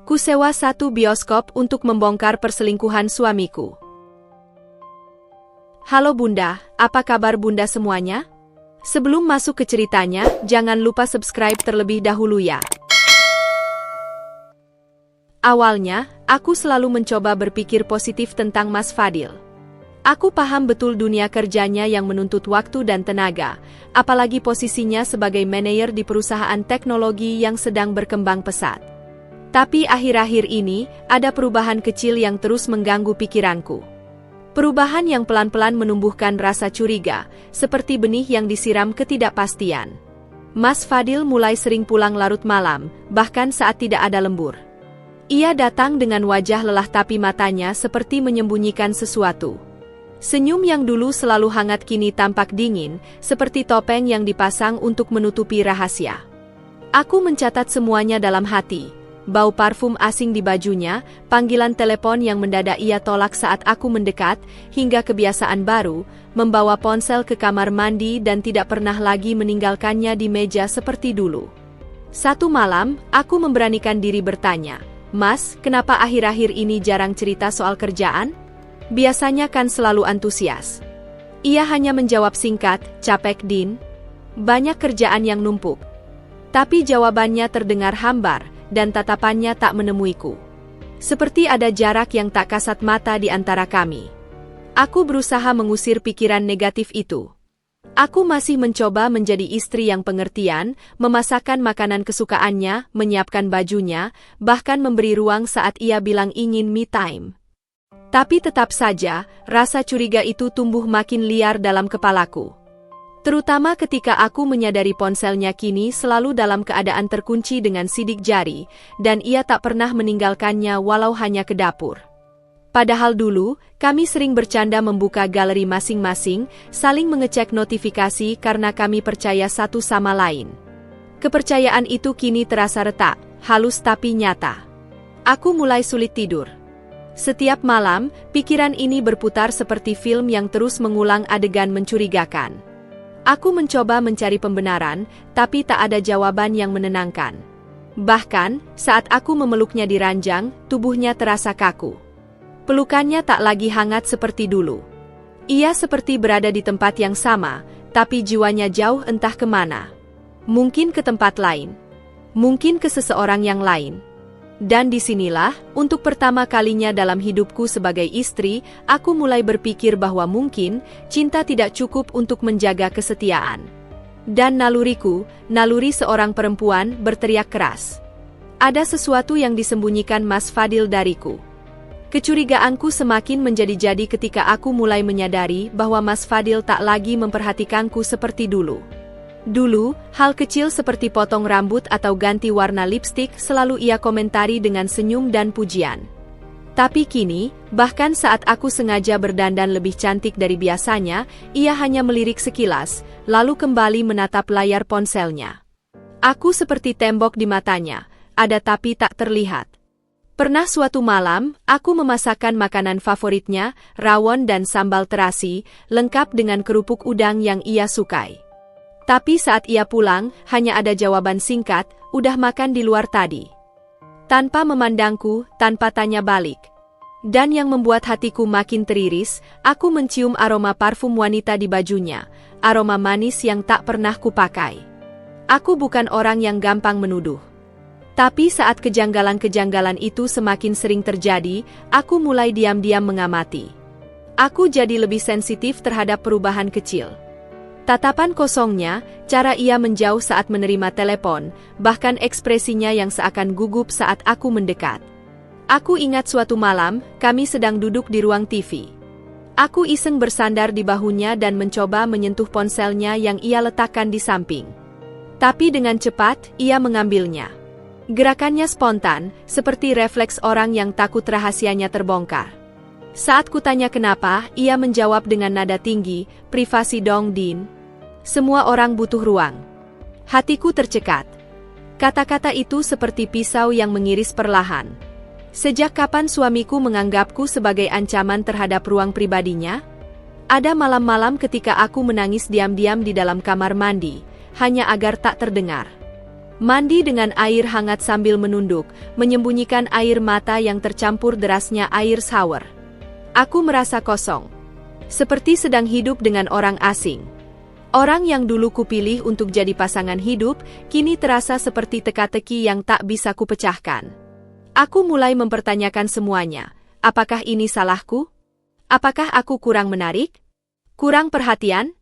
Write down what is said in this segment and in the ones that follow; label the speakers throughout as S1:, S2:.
S1: Kusewa satu bioskop untuk membongkar perselingkuhan suamiku. Halo Bunda, apa kabar Bunda semuanya? Sebelum masuk ke ceritanya, jangan lupa subscribe terlebih dahulu ya. Awalnya, aku selalu mencoba berpikir positif tentang Mas Fadil. Aku paham betul dunia kerjanya yang menuntut waktu dan tenaga, apalagi posisinya sebagai manajer di perusahaan teknologi yang sedang berkembang pesat. Tapi akhir-akhir ini, ada perubahan kecil yang terus mengganggu pikiranku. Perubahan yang pelan-pelan menumbuhkan rasa curiga, seperti benih yang disiram ketidakpastian. Mas Fadil mulai sering pulang larut malam, bahkan saat tidak ada lembur. Ia datang dengan wajah lelah tapi matanya seperti menyembunyikan sesuatu. Senyum yang dulu selalu hangat kini tampak dingin, seperti topeng yang dipasang untuk menutupi rahasia. Aku mencatat semuanya dalam hati. Bau parfum asing di bajunya, panggilan telepon yang mendadak ia tolak saat aku mendekat, hingga kebiasaan baru, membawa ponsel ke kamar mandi dan tidak pernah lagi meninggalkannya di meja seperti dulu. Satu malam, aku memberanikan diri bertanya, "Mas, kenapa akhir-akhir ini jarang cerita soal kerjaan? Biasanya kan selalu antusias." Ia hanya menjawab singkat, "Capek Din. Banyak kerjaan yang numpuk." Tapi jawabannya terdengar hambar, dan tatapannya tak menemuiku. Seperti ada jarak yang tak kasat mata di antara kami. Aku berusaha mengusir pikiran negatif itu. Aku masih mencoba menjadi istri yang pengertian, memasakkan makanan kesukaannya, menyiapkan bajunya, bahkan memberi ruang saat ia bilang ingin me time. Tapi tetap saja, rasa curiga itu tumbuh makin liar dalam kepalaku. Terutama ketika aku menyadari ponselnya kini selalu dalam keadaan terkunci dengan sidik jari, dan ia tak pernah meninggalkannya walau hanya ke dapur. Padahal dulu, kami sering bercanda membuka galeri masing-masing, saling mengecek notifikasi karena kami percaya satu sama lain. Kepercayaan itu kini terasa retak, halus tapi nyata. Aku mulai sulit tidur. Setiap malam, pikiran ini berputar seperti film yang terus mengulang adegan mencurigakan. Aku mencoba mencari pembenaran, tapi tak ada jawaban yang menenangkan. Bahkan, saat aku memeluknya di ranjang, tubuhnya terasa kaku. Pelukannya tak lagi hangat seperti dulu. Ia seperti berada di tempat yang sama, tapi jiwanya jauh entah kemana. Mungkin ke tempat lain. Mungkin ke seseorang yang lain. Dan disinilah, untuk pertama kalinya dalam hidupku sebagai istri, aku mulai berpikir bahwa mungkin, cinta tidak cukup untuk menjaga kesetiaan. Dan naluriku, naluri seorang perempuan, berteriak keras. Ada sesuatu yang disembunyikan Mas Fadil dariku. Kecurigaanku semakin menjadi-jadi ketika aku mulai menyadari bahwa Mas Fadil tak lagi memperhatikanku seperti dulu. Dulu, hal kecil seperti potong rambut atau ganti warna lipstik selalu ia komentari dengan senyum dan pujian. Tapi kini, bahkan saat aku sengaja berdandan lebih cantik dari biasanya, ia hanya melirik sekilas, lalu kembali menatap layar ponselnya. Aku seperti tembok di matanya, ada tapi tak terlihat. Pernah suatu malam, aku memasakkan makanan favoritnya, rawon dan sambal terasi, lengkap dengan kerupuk udang yang ia sukai. Tapi saat ia pulang, hanya ada jawaban singkat, "Udah makan di luar tadi." Tanpa memandangku, tanpa tanya balik. Dan yang membuat hatiku makin teriris, aku mencium aroma parfum wanita di bajunya, aroma manis yang tak pernah kupakai. Aku bukan orang yang gampang menuduh. Tapi saat kejanggalan-kejanggalan itu semakin sering terjadi, aku mulai diam-diam mengamati. Aku jadi lebih sensitif terhadap perubahan kecil. Tatapan kosongnya, cara ia menjauh saat menerima telepon, bahkan ekspresinya yang seakan gugup saat aku mendekat. Aku ingat suatu malam, kami sedang duduk di ruang TV. Aku iseng bersandar di bahunya dan mencoba menyentuh ponselnya yang ia letakkan di samping. Tapi dengan cepat, ia mengambilnya. Gerakannya spontan, seperti refleks orang yang takut rahasianya terbongkar. Saat kutanya kenapa, ia menjawab dengan nada tinggi, "Privasi dong, Din. Semua orang butuh ruang." Hatiku tercekat. Kata-kata itu seperti pisau yang mengiris perlahan. Sejak kapan suamiku menganggapku sebagai ancaman terhadap ruang pribadinya? Ada malam-malam ketika aku menangis diam-diam di dalam kamar mandi, hanya agar tak terdengar. Mandi dengan air hangat sambil menunduk, menyembunyikan air mata yang tercampur derasnya air shower. Aku merasa kosong. Seperti sedang hidup dengan orang asing. Orang yang dulu kupilih untuk jadi pasangan hidup, kini terasa seperti teka-teki yang tak bisa kupecahkan. Aku mulai mempertanyakan semuanya. Apakah ini salahku? Apakah aku kurang menarik? Kurang perhatian?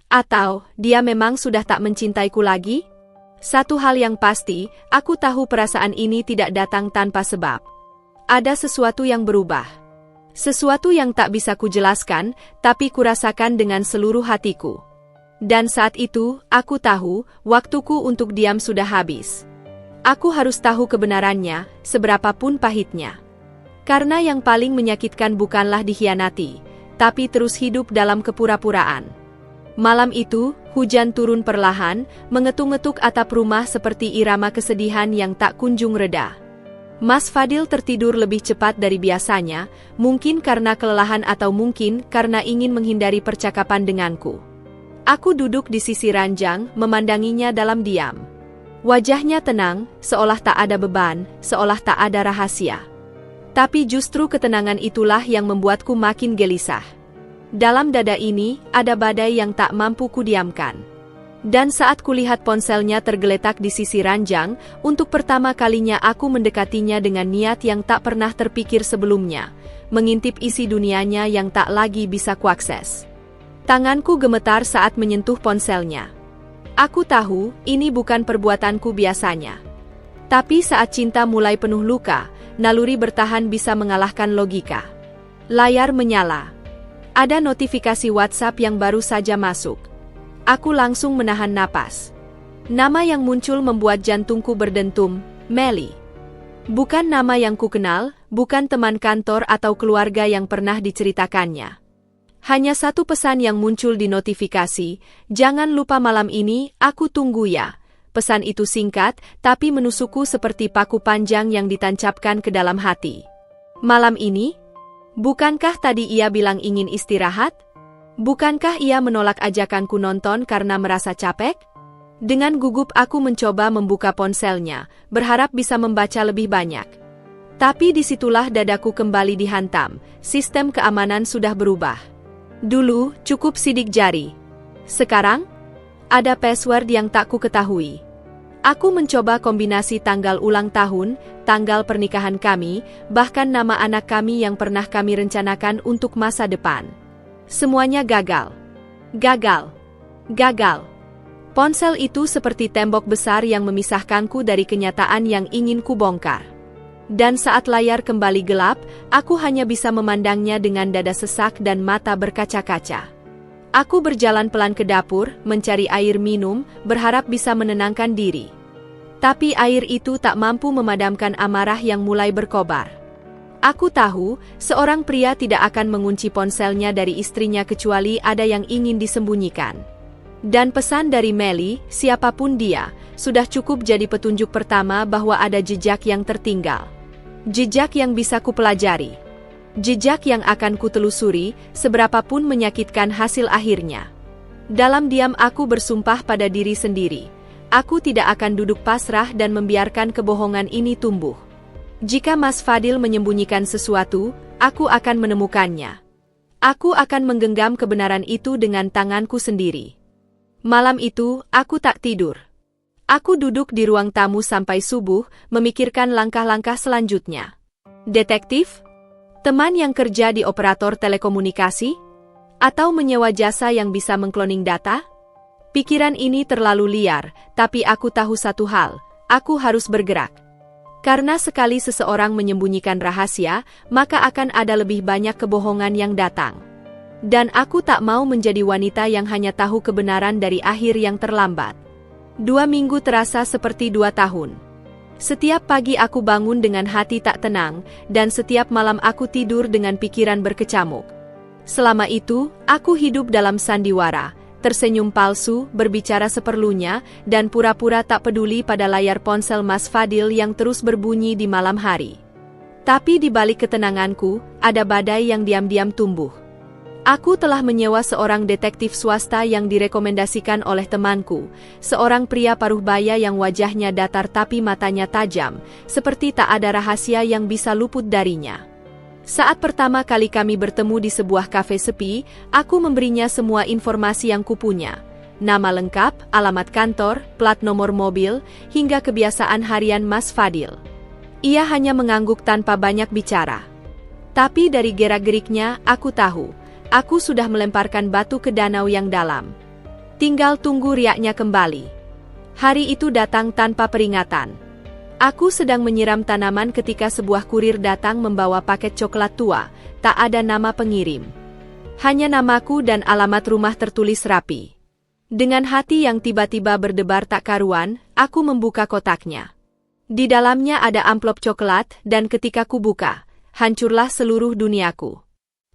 S1: Atau dia memang sudah tak mencintaiku lagi? Satu hal yang pasti, aku tahu perasaan ini tidak datang tanpa sebab. Ada sesuatu yang berubah. Sesuatu yang tak bisa kujelaskan, tapi kurasakan dengan seluruh hatiku. Dan saat itu, aku tahu, waktuku untuk diam sudah habis. Aku harus tahu kebenarannya, seberapapun pahitnya. Karena yang paling menyakitkan bukanlah dikhianati, tapi terus hidup dalam kepura-puraan. Malam itu, hujan turun perlahan, mengetuk-ngetuk atap rumah seperti irama kesedihan yang tak kunjung reda. Mas Fadil tertidur lebih cepat dari biasanya, mungkin karena kelelahan atau mungkin karena ingin menghindari percakapan denganku. Aku duduk di sisi ranjang, memandanginya dalam diam. Wajahnya tenang, seolah tak ada beban, seolah tak ada rahasia. Tapi justru ketenangan itulah yang membuatku makin gelisah. Dalam dada ini, ada badai yang tak mampu kudiamkan. Dan saat kulihat ponselnya tergeletak di sisi ranjang, untuk pertama kalinya aku mendekatinya dengan niat yang tak pernah terpikir sebelumnya, mengintip isi dunianya yang tak lagi bisa kuakses. Tanganku gemetar saat menyentuh ponselnya. Aku tahu, ini bukan perbuatanku biasanya. Tapi saat cinta mulai penuh luka, naluri bertahan bisa mengalahkan logika. Layar menyala. Ada notifikasi WhatsApp yang baru saja masuk. Aku langsung menahan napas. Nama yang muncul membuat jantungku berdentum, Melly. Bukan nama yang kukenal, bukan teman kantor atau keluarga yang pernah diceritakannya. Hanya satu pesan yang muncul di notifikasi, jangan lupa malam ini, aku tunggu ya. Pesan itu singkat, tapi menusukku seperti paku panjang yang ditancapkan ke dalam hati. Malam ini? Bukankah tadi ia bilang ingin istirahat? Bukankah ia menolak ajakanku nonton karena merasa capek? Dengan gugup aku mencoba membuka ponselnya, berharap bisa membaca lebih banyak. Tapi disitulah dadaku kembali dihantam, sistem keamanan sudah berubah. Dulu, cukup sidik jari. Sekarang, ada password yang tak ku ketahui. Aku mencoba kombinasi tanggal ulang tahun, tanggal pernikahan kami, bahkan nama anak kami yang pernah kami rencanakan untuk masa depan. Semuanya gagal. Gagal. Gagal. Ponsel itu seperti tembok besar yang memisahkanku dari kenyataan yang ingin ku bongkar. Dan saat layar kembali gelap, aku hanya bisa memandangnya dengan dada sesak dan mata berkaca-kaca. Aku berjalan pelan ke dapur, mencari air minum, berharap bisa menenangkan diri. Tapi air itu tak mampu memadamkan amarah yang mulai berkobar. Aku tahu, seorang pria tidak akan mengunci ponselnya dari istrinya kecuali ada yang ingin disembunyikan. Dan pesan dari Melly, siapapun dia, sudah cukup jadi petunjuk pertama bahwa ada jejak yang tertinggal. Jejak yang bisa kupelajari. Jejak yang akan kutelusuri, seberapapun menyakitkan hasil akhirnya. Dalam diam aku bersumpah pada diri sendiri. Aku tidak akan duduk pasrah dan membiarkan kebohongan ini tumbuh. Jika Mas Fadil menyembunyikan sesuatu, aku akan menemukannya. Aku akan menggenggam kebenaran itu dengan tanganku sendiri. Malam itu, aku tak tidur. Aku duduk di ruang tamu sampai subuh, memikirkan langkah-langkah selanjutnya. Detektif? Teman yang kerja di operator telekomunikasi? Atau menyewa jasa yang bisa mengkloning data? Pikiran ini terlalu liar, tapi aku tahu satu hal, aku harus bergerak. Karena sekali seseorang menyembunyikan rahasia, maka akan ada lebih banyak kebohongan yang datang. Dan aku tak mau menjadi wanita yang hanya tahu kebenaran dari akhir yang terlambat. 2 minggu terasa seperti 2 tahun. Setiap pagi aku bangun dengan hati tak tenang, dan setiap malam aku tidur dengan pikiran berkecamuk. Selama itu, aku hidup dalam sandiwara, tersenyum palsu, berbicara seperlunya, dan pura-pura tak peduli pada layar ponsel Mas Fadil yang terus berbunyi di malam hari. Tapi di balik ketenanganku, ada badai yang diam-diam tumbuh. Aku telah menyewa seorang detektif swasta yang direkomendasikan oleh temanku, seorang pria paruh baya yang wajahnya datar tapi matanya tajam, seperti tak ada rahasia yang bisa luput darinya. Saat pertama kali kami bertemu di sebuah kafe sepi, aku memberinya semua informasi yang kupunya. Nama lengkap, alamat kantor, plat nomor mobil, hingga kebiasaan harian Mas Fadil. Ia hanya mengangguk tanpa banyak bicara. Tapi dari gerak-geriknya, aku tahu. Aku sudah melemparkan batu ke danau yang dalam. Tinggal tunggu riaknya kembali. Hari itu datang tanpa peringatan. Aku sedang menyiram tanaman ketika sebuah kurir datang membawa paket coklat tua, tak ada nama pengirim. Hanya namaku dan alamat rumah tertulis rapi. Dengan hati yang tiba-tiba berdebar tak karuan, aku membuka kotaknya. Di dalamnya ada amplop coklat dan ketika ku buka, hancurlah seluruh duniaku.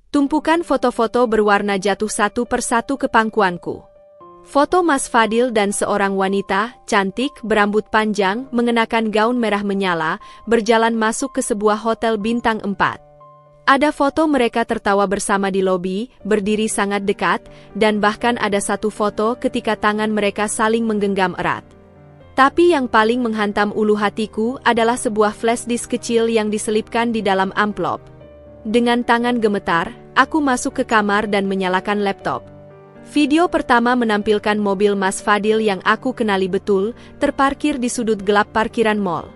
S1: Tumpukan foto-foto berwarna jatuh satu persatu ke pangkuanku. Foto Mas Fadil dan seorang wanita, cantik, berambut panjang, mengenakan gaun merah menyala, berjalan masuk ke sebuah hotel bintang 4. Ada foto mereka tertawa bersama di lobi, berdiri sangat dekat, dan bahkan ada satu foto ketika tangan mereka saling menggenggam erat. Tapi yang paling menghantam ulu hatiku adalah sebuah flash disk kecil yang diselipkan di dalam amplop. Dengan tangan gemetar, aku masuk ke kamar dan menyalakan laptop. Video pertama menampilkan mobil Mas Fadil yang aku kenali betul, terparkir di sudut gelap parkiran mall.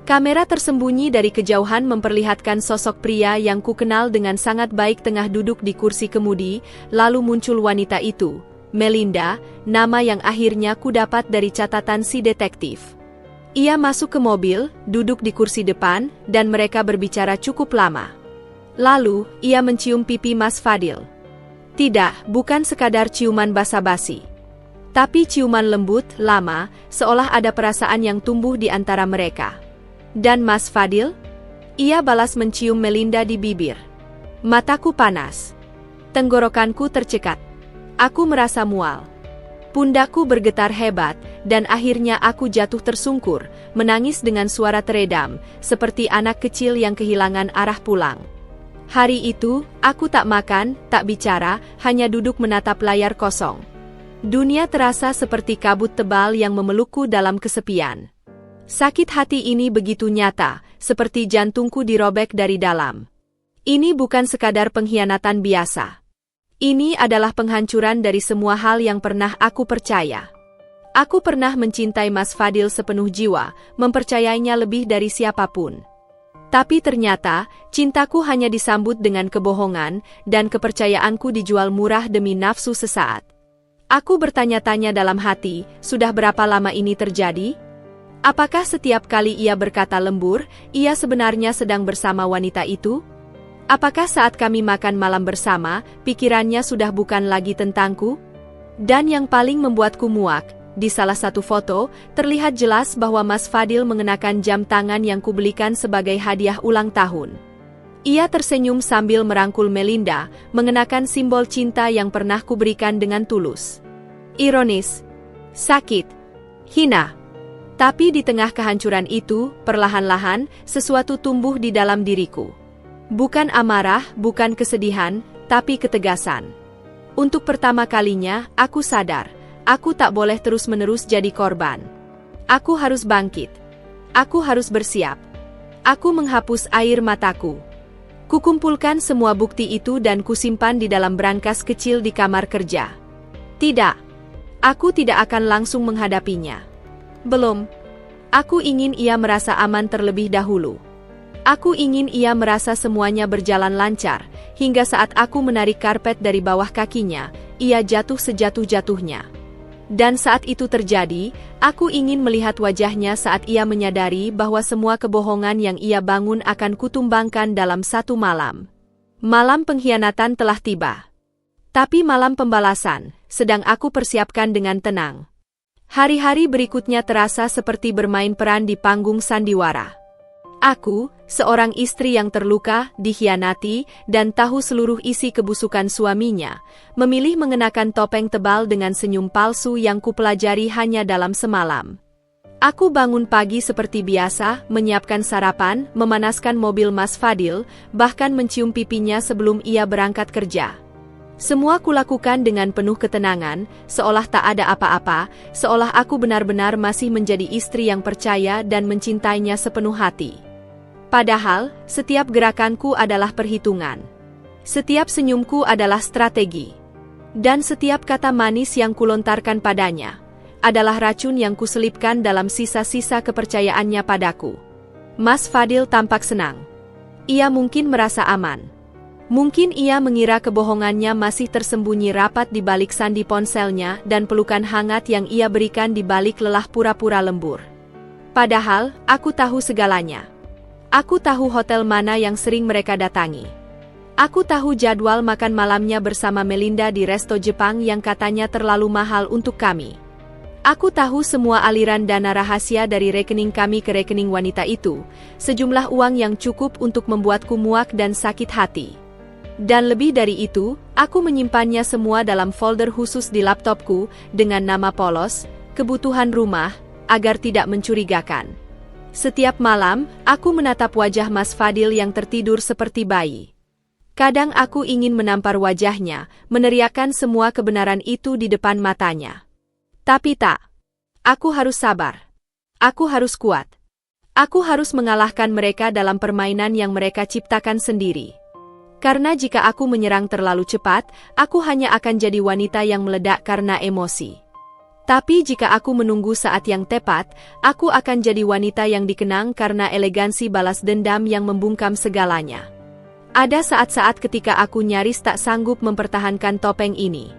S1: Kamera tersembunyi dari kejauhan memperlihatkan sosok pria yang kukenal dengan sangat baik tengah duduk di kursi kemudi, lalu muncul wanita itu, Melinda, nama yang akhirnya kudapat dari catatan si detektif. Ia masuk ke mobil, duduk di kursi depan, dan mereka berbicara cukup lama. Lalu, ia mencium pipi Mas Fadil. Tidak, bukan sekadar ciuman basa-basi. Tapi ciuman lembut, lama, seolah ada perasaan yang tumbuh di antara mereka. Dan Mas Fadil? Ia balas mencium Melinda di bibir. Mataku panas. Tenggorokanku tercekat. Aku merasa mual. Pundakku bergetar hebat, dan akhirnya aku jatuh tersungkur, menangis dengan suara teredam, seperti anak kecil yang kehilangan arah pulang. Hari itu, aku tak makan, tak bicara, hanya duduk menatap layar kosong. Dunia terasa seperti kabut tebal yang memelukku dalam kesepian. Sakit hati ini begitu nyata, seperti jantungku dirobek dari dalam. Ini bukan sekadar pengkhianatan biasa. Ini adalah penghancuran dari semua hal yang pernah aku percaya. Aku pernah mencintai Mas Fadil sepenuh jiwa, mempercayainya lebih dari siapapun. Tapi ternyata, cintaku hanya disambut dengan kebohongan, dan kepercayaanku dijual murah demi nafsu sesaat. Aku bertanya-tanya dalam hati, sudah berapa lama ini terjadi? Apakah setiap kali ia berkata lembur, ia sebenarnya sedang bersama wanita itu? Apakah saat kami makan malam bersama, pikirannya sudah bukan lagi tentangku? Dan yang paling membuatku muak, di salah satu foto, terlihat jelas bahwa Mas Fadil mengenakan jam tangan yang kubelikan sebagai hadiah ulang tahun. Ia tersenyum sambil merangkul Melinda, mengenakan simbol cinta yang pernah kuberikan dengan tulus. Ironis, sakit, hina. Tapi di tengah kehancuran itu, perlahan-lahan, sesuatu tumbuh di dalam diriku. Bukan amarah, bukan kesedihan, tapi ketegasan. Untuk pertama kalinya, aku sadar. Aku tak boleh terus-menerus jadi korban. Aku harus bangkit. Aku harus bersiap. Aku menghapus air mataku. Kukumpulkan semua bukti itu dan kusimpan di dalam brankas kecil di kamar kerja. Tidak. Aku tidak akan langsung menghadapinya. Belum. Aku ingin ia merasa aman terlebih dahulu. Aku ingin ia merasa semuanya berjalan lancar, hingga saat aku menarik karpet dari bawah kakinya, ia jatuh sejatuh-jatuhnya. Dan saat itu terjadi, aku ingin melihat wajahnya saat ia menyadari bahwa semua kebohongan yang ia bangun akan kutumbangkan dalam satu malam. Malam pengkhianatan telah tiba. Tapi malam pembalasan, sedang aku persiapkan dengan tenang. Hari-hari berikutnya terasa seperti bermain peran di panggung sandiwara. Aku, seorang istri yang terluka, dikhianati, dan tahu seluruh isi kebusukan suaminya, memilih mengenakan topeng tebal dengan senyum palsu yang kupelajari hanya dalam semalam. Aku bangun pagi seperti biasa, menyiapkan sarapan, memanaskan mobil Mas Fadil, bahkan mencium pipinya sebelum ia berangkat kerja. Semua kulakukan dengan penuh ketenangan, seolah tak ada apa-apa, seolah aku benar-benar masih menjadi istri yang percaya dan mencintainya sepenuh hati. Padahal, setiap gerakanku adalah perhitungan. Setiap senyumku adalah strategi. Dan setiap kata manis yang kulontarkan padanya adalah racun yang kuselipkan dalam sisa-sisa kepercayaannya padaku. Mas Fadil tampak senang. Ia mungkin merasa aman. Mungkin ia mengira kebohongannya masih tersembunyi rapat di balik sandi ponselnya dan pelukan hangat yang ia berikan di balik lelah pura-pura lembur. Padahal, aku tahu segalanya. Aku tahu hotel mana yang sering mereka datangi. Aku tahu jadwal makan malamnya bersama Melinda di resto Jepang yang katanya terlalu mahal untuk kami. Aku tahu semua aliran dana rahasia dari rekening kami ke rekening wanita itu, sejumlah uang yang cukup untuk membuatku muak dan sakit hati. Dan lebih dari itu, aku menyimpannya semua dalam folder khusus di laptopku dengan nama polos, kebutuhan rumah, agar tidak mencurigakan. Setiap malam, aku menatap wajah Mas Fadil yang tertidur seperti bayi. Kadang aku ingin menampar wajahnya, meneriakkan semua kebenaran itu di depan matanya. Tapi tak. Aku harus sabar. Aku harus kuat. Aku harus mengalahkan mereka dalam permainan yang mereka ciptakan sendiri. Karena jika aku menyerang terlalu cepat, aku hanya akan jadi wanita yang meledak karena emosi. Tapi jika aku menunggu saat yang tepat, aku akan jadi wanita yang dikenang karena elegansi balas dendam yang membungkam segalanya. Ada saat-saat ketika aku nyaris tak sanggup mempertahankan topeng ini.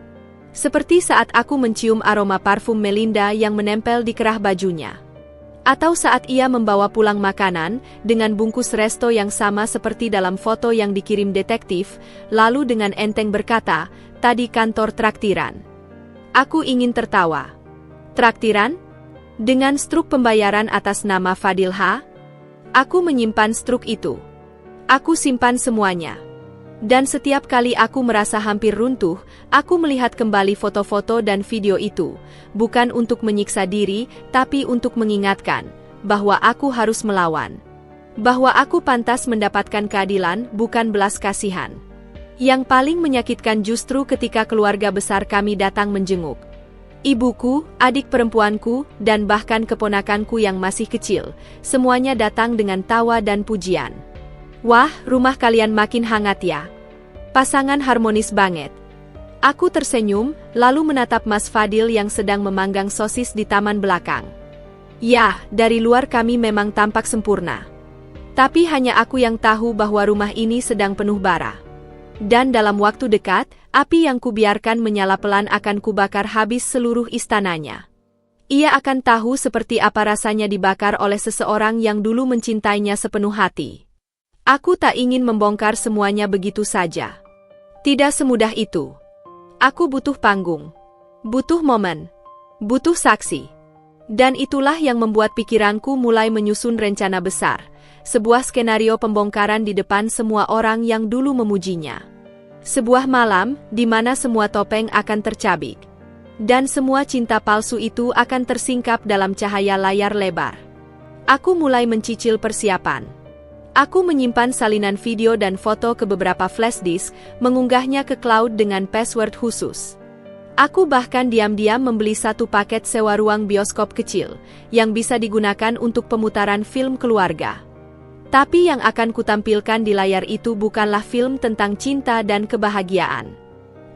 S1: Seperti saat aku mencium aroma parfum Melinda yang menempel di kerah bajunya. Atau saat ia membawa pulang makanan, dengan bungkus resto yang sama seperti dalam foto yang dikirim detektif, lalu dengan enteng berkata, "Tadi kantor traktiran." Aku ingin tertawa. Traktiran? Dengan struk pembayaran atas nama Fadil H? Aku menyimpan struk itu. Aku simpan semuanya. Dan setiap kali aku merasa hampir runtuh, aku melihat kembali foto-foto dan video itu, bukan untuk menyiksa diri, tapi untuk mengingatkan bahwa aku harus melawan. Bahwa aku pantas mendapatkan keadilan, bukan belas kasihan. Yang paling menyakitkan justru ketika keluarga besar kami datang menjenguk. Ibuku, adik perempuanku, dan bahkan keponakanku yang masih kecil, semuanya datang dengan tawa dan pujian. "Wah, rumah kalian makin hangat ya. Pasangan harmonis banget." Aku tersenyum, lalu menatap Mas Fadil yang sedang memanggang sosis di taman belakang. Ya, dari luar kami memang tampak sempurna. Tapi hanya aku yang tahu bahwa rumah ini sedang penuh bara. Dan dalam waktu dekat, api yang kubiarkan menyala pelan akan kubakar habis seluruh istananya. Ia akan tahu seperti apa rasanya dibakar oleh seseorang yang dulu mencintainya sepenuh hati. Aku tak ingin membongkar semuanya begitu saja. Tidak semudah itu. Aku butuh panggung. Butuh momen. Butuh saksi. Dan itulah yang membuat pikiranku mulai menyusun rencana besar. Sebuah skenario pembongkaran di depan semua orang yang dulu memujinya. Sebuah malam, di mana semua topeng akan tercabik. Dan semua cinta palsu itu akan tersingkap dalam cahaya layar lebar. Aku mulai mencicil persiapan. Aku menyimpan salinan video dan foto ke beberapa flash disk, mengunggahnya ke cloud dengan password khusus. Aku bahkan diam-diam membeli satu paket sewa ruang bioskop kecil, yang bisa digunakan untuk pemutaran film keluarga. Tapi yang akan kutampilkan di layar itu bukanlah film tentang cinta dan kebahagiaan.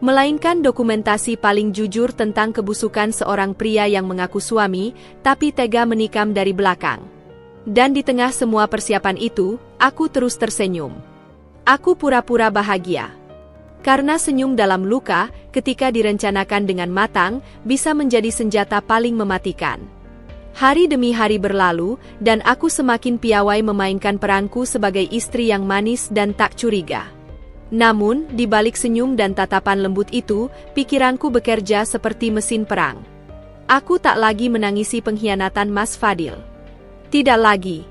S1: Melainkan dokumentasi paling jujur tentang kebusukan seorang pria yang mengaku suami, tapi tega menikam dari belakang. Dan di tengah semua persiapan itu, aku terus tersenyum. Aku pura-pura bahagia. Karena senyum dalam luka, ketika direncanakan dengan matang, bisa menjadi senjata paling mematikan. Hari demi hari berlalu, dan aku semakin piawai memainkan peranku sebagai istri yang manis dan tak curiga. Namun, di balik senyum dan tatapan lembut itu, pikiranku bekerja seperti mesin perang. Aku tak lagi menangisi pengkhianatan Mas Fadil. Tidak lagi.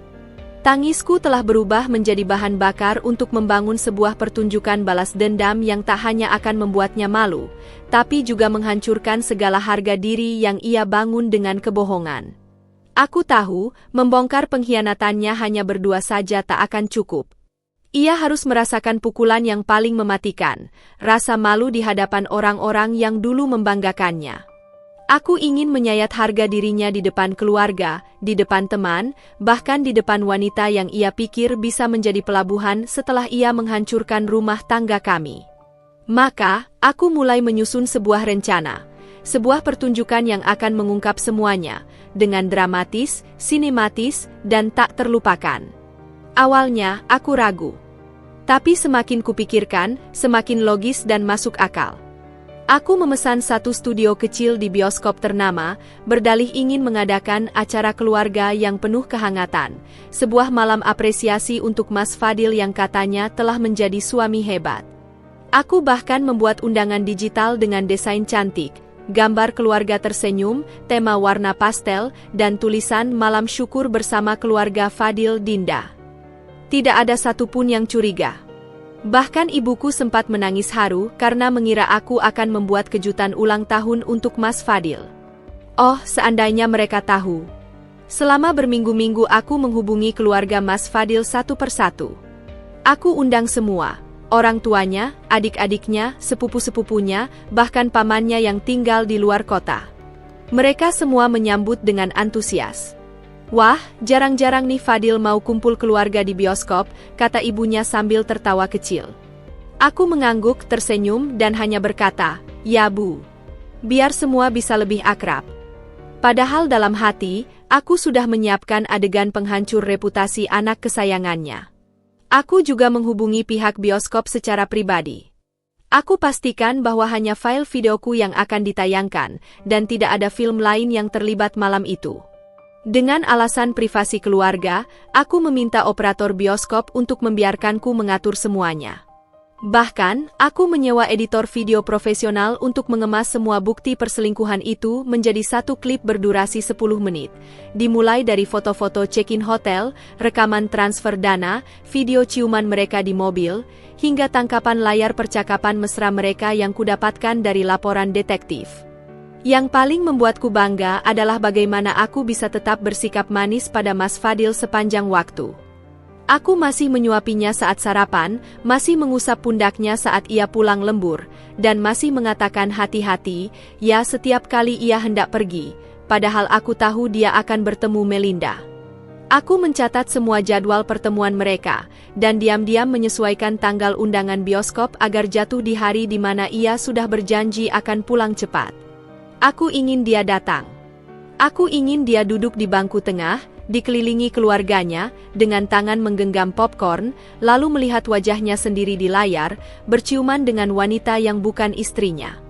S1: Tangisku telah berubah menjadi bahan bakar untuk membangun sebuah pertunjukan balas dendam yang tak hanya akan membuatnya malu, tapi juga menghancurkan segala harga diri yang ia bangun dengan kebohongan. Aku tahu, membongkar pengkhianatannya hanya berdua saja tak akan cukup. Ia harus merasakan pukulan yang paling mematikan, rasa malu di hadapan orang-orang yang dulu membanggakannya. Aku ingin menyayat harga dirinya di depan keluarga, di depan teman, bahkan di depan wanita yang ia pikir bisa menjadi pelabuhan setelah ia menghancurkan rumah tangga kami. Maka, aku mulai menyusun sebuah rencana, sebuah pertunjukan yang akan mengungkap semuanya, dengan dramatis, sinematis, dan tak terlupakan. Awalnya, aku ragu. Tapi semakin kupikirkan, semakin logis dan masuk akal. Aku memesan satu studio kecil di bioskop ternama, berdalih ingin mengadakan acara keluarga yang penuh kehangatan, sebuah malam apresiasi untuk Mas Fadil yang katanya telah menjadi suami hebat. Aku bahkan membuat undangan digital dengan desain cantik, gambar keluarga tersenyum, tema warna pastel, dan tulisan malam syukur bersama keluarga Fadil Dinda. Tidak ada satupun yang curiga. Bahkan ibuku sempat menangis haru karena mengira aku akan membuat kejutan ulang tahun untuk Mas Fadil. Oh, seandainya mereka tahu. Selama berminggu-minggu aku menghubungi keluarga Mas Fadil satu persatu. Aku undang semua, orang tuanya, adik-adiknya, sepupu-sepupunya, bahkan pamannya yang tinggal di luar kota. Mereka semua menyambut dengan antusias. Wah, jarang-jarang nih Fadil mau kumpul keluarga di bioskop, kata ibunya sambil tertawa kecil. Aku mengangguk, tersenyum, dan hanya berkata, ya Bu. Biar semua bisa lebih akrab. Padahal dalam hati, aku sudah menyiapkan adegan penghancur reputasi anak kesayangannya. Aku juga menghubungi pihak bioskop secara pribadi. Aku pastikan bahwa hanya file videoku yang akan ditayangkan, dan tidak ada film lain yang terlibat malam itu. Dengan alasan privasi keluarga, aku meminta operator bioskop untuk membiarkanku mengatur semuanya. Bahkan, aku menyewa editor video profesional untuk mengemas semua bukti perselingkuhan itu menjadi satu klip berdurasi 10 menit. Dimulai dari foto-foto check-in hotel, rekaman transfer dana, video ciuman mereka di mobil, hingga tangkapan layar percakapan mesra mereka yang kudapatkan dari laporan detektif. Yang paling membuatku bangga adalah bagaimana aku bisa tetap bersikap manis pada Mas Fadil sepanjang waktu. Aku masih menyuapinya saat sarapan, masih mengusap pundaknya saat ia pulang lembur, dan masih mengatakan hati-hati, ya setiap kali ia hendak pergi, padahal aku tahu dia akan bertemu Melinda. Aku mencatat semua jadwal pertemuan mereka, dan diam-diam menyesuaikan tanggal undangan bioskop agar jatuh di hari di mana ia sudah berjanji akan pulang cepat. Aku ingin dia datang. Aku ingin dia duduk di bangku tengah, dikelilingi keluarganya, dengan tangan menggenggam popcorn, lalu melihat wajahnya sendiri di layar, berciuman dengan wanita yang bukan istrinya.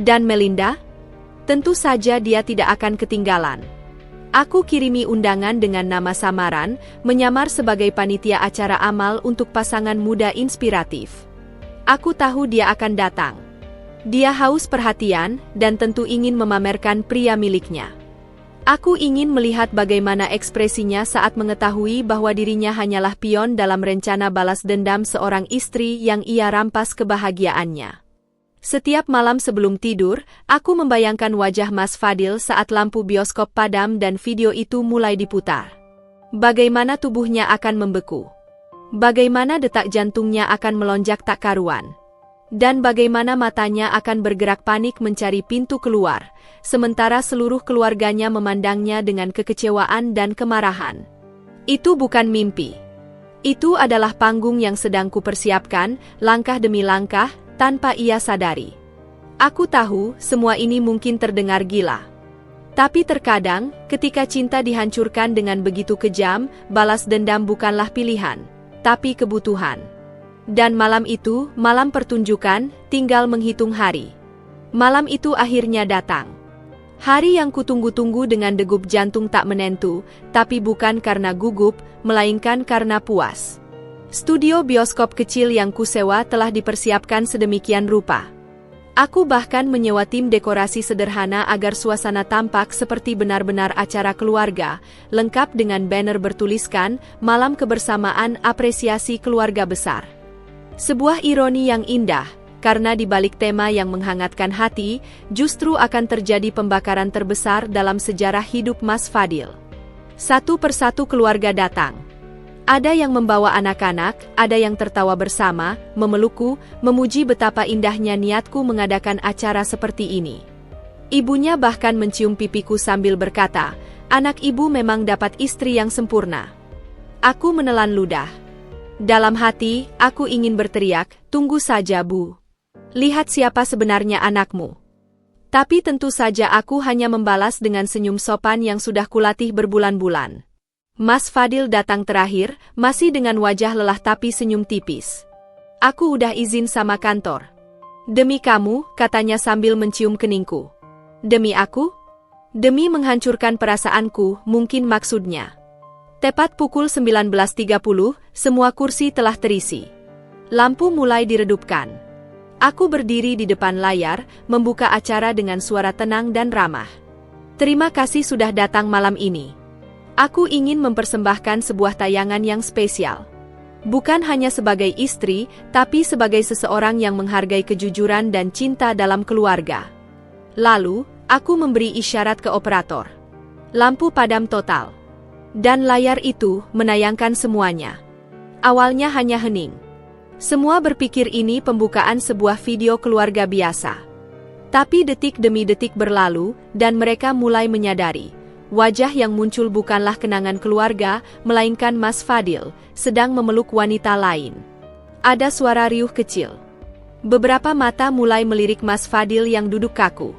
S1: Dan Melinda? Tentu saja dia tidak akan ketinggalan. Aku kirimi undangan dengan nama samaran, menyamar sebagai panitia acara amal untuk pasangan muda inspiratif. Aku tahu dia akan datang. Dia haus perhatian, dan tentu ingin memamerkan pria miliknya. Aku ingin melihat bagaimana ekspresinya saat mengetahui bahwa dirinya hanyalah pion dalam rencana balas dendam seorang istri yang ia rampas kebahagiaannya. Setiap malam sebelum tidur, aku membayangkan wajah Mas Fadil saat lampu bioskop padam dan video itu mulai diputar. Bagaimana tubuhnya akan membeku. Bagaimana detak jantungnya akan melonjak tak karuan. Dan bagaimana matanya akan bergerak panik mencari pintu keluar, sementara seluruh keluarganya memandangnya dengan kekecewaan dan kemarahan. Itu bukan mimpi. Itu adalah panggung yang sedang kupersiapkan, langkah demi langkah, tanpa ia sadari. Aku tahu, semua ini mungkin terdengar gila. Tapi terkadang, ketika cinta dihancurkan dengan begitu kejam, balas dendam bukanlah pilihan, tapi kebutuhan. Dan malam itu, malam pertunjukan, tinggal menghitung hari. Malam itu akhirnya datang. Hari yang kutunggu-tunggu dengan degup jantung tak menentu, tapi bukan karena gugup, melainkan karena puas. Studio bioskop kecil yang kusewa telah dipersiapkan sedemikian rupa. Aku bahkan menyewa tim dekorasi sederhana agar suasana tampak seperti benar-benar acara keluarga, lengkap dengan banner bertuliskan, Malam Kebersamaan Apresiasi Keluarga Besar. Sebuah ironi yang indah, karena di balik tema yang menghangatkan hati, justru akan terjadi pembakaran terbesar dalam sejarah hidup Mas Fadil. Satu persatu keluarga datang. Ada yang membawa anak-anak, ada yang tertawa bersama, memelukku, memuji betapa indahnya niatku mengadakan acara seperti ini. Ibunya bahkan mencium pipiku sambil berkata, "Anak ibu memang dapat istri yang sempurna." Aku menelan ludah. Dalam hati, aku ingin berteriak, "Tunggu saja, Bu. Lihat siapa sebenarnya anakmu." Tapi tentu saja aku hanya membalas dengan senyum sopan yang sudah kulatih berbulan-bulan. Mas Fadil datang terakhir, masih dengan wajah lelah tapi senyum tipis. "Aku udah izin sama kantor." "Demi kamu," katanya sambil mencium keningku. "Demi aku?" "Demi menghancurkan perasaanku, mungkin maksudnya." Tepat pukul 19.30, semua kursi telah terisi. Lampu mulai diredupkan. Aku berdiri di depan layar, membuka acara dengan suara tenang dan ramah. "Terima kasih sudah datang malam ini. Aku ingin mempersembahkan sebuah tayangan yang spesial. Bukan hanya sebagai istri, tapi sebagai seseorang yang menghargai kejujuran dan cinta dalam keluarga." Lalu, aku memberi isyarat ke operator. Lampu padam total. Dan layar itu menayangkan semuanya. Awalnya hanya hening. Semua berpikir ini pembukaan sebuah video keluarga biasa. Tapi detik demi detik berlalu, dan mereka mulai menyadari, wajah yang muncul bukanlah kenangan keluarga, melainkan Mas Fadil, sedang memeluk wanita lain. Ada suara riuh kecil. Beberapa mata mulai melirik Mas Fadil yang duduk kaku.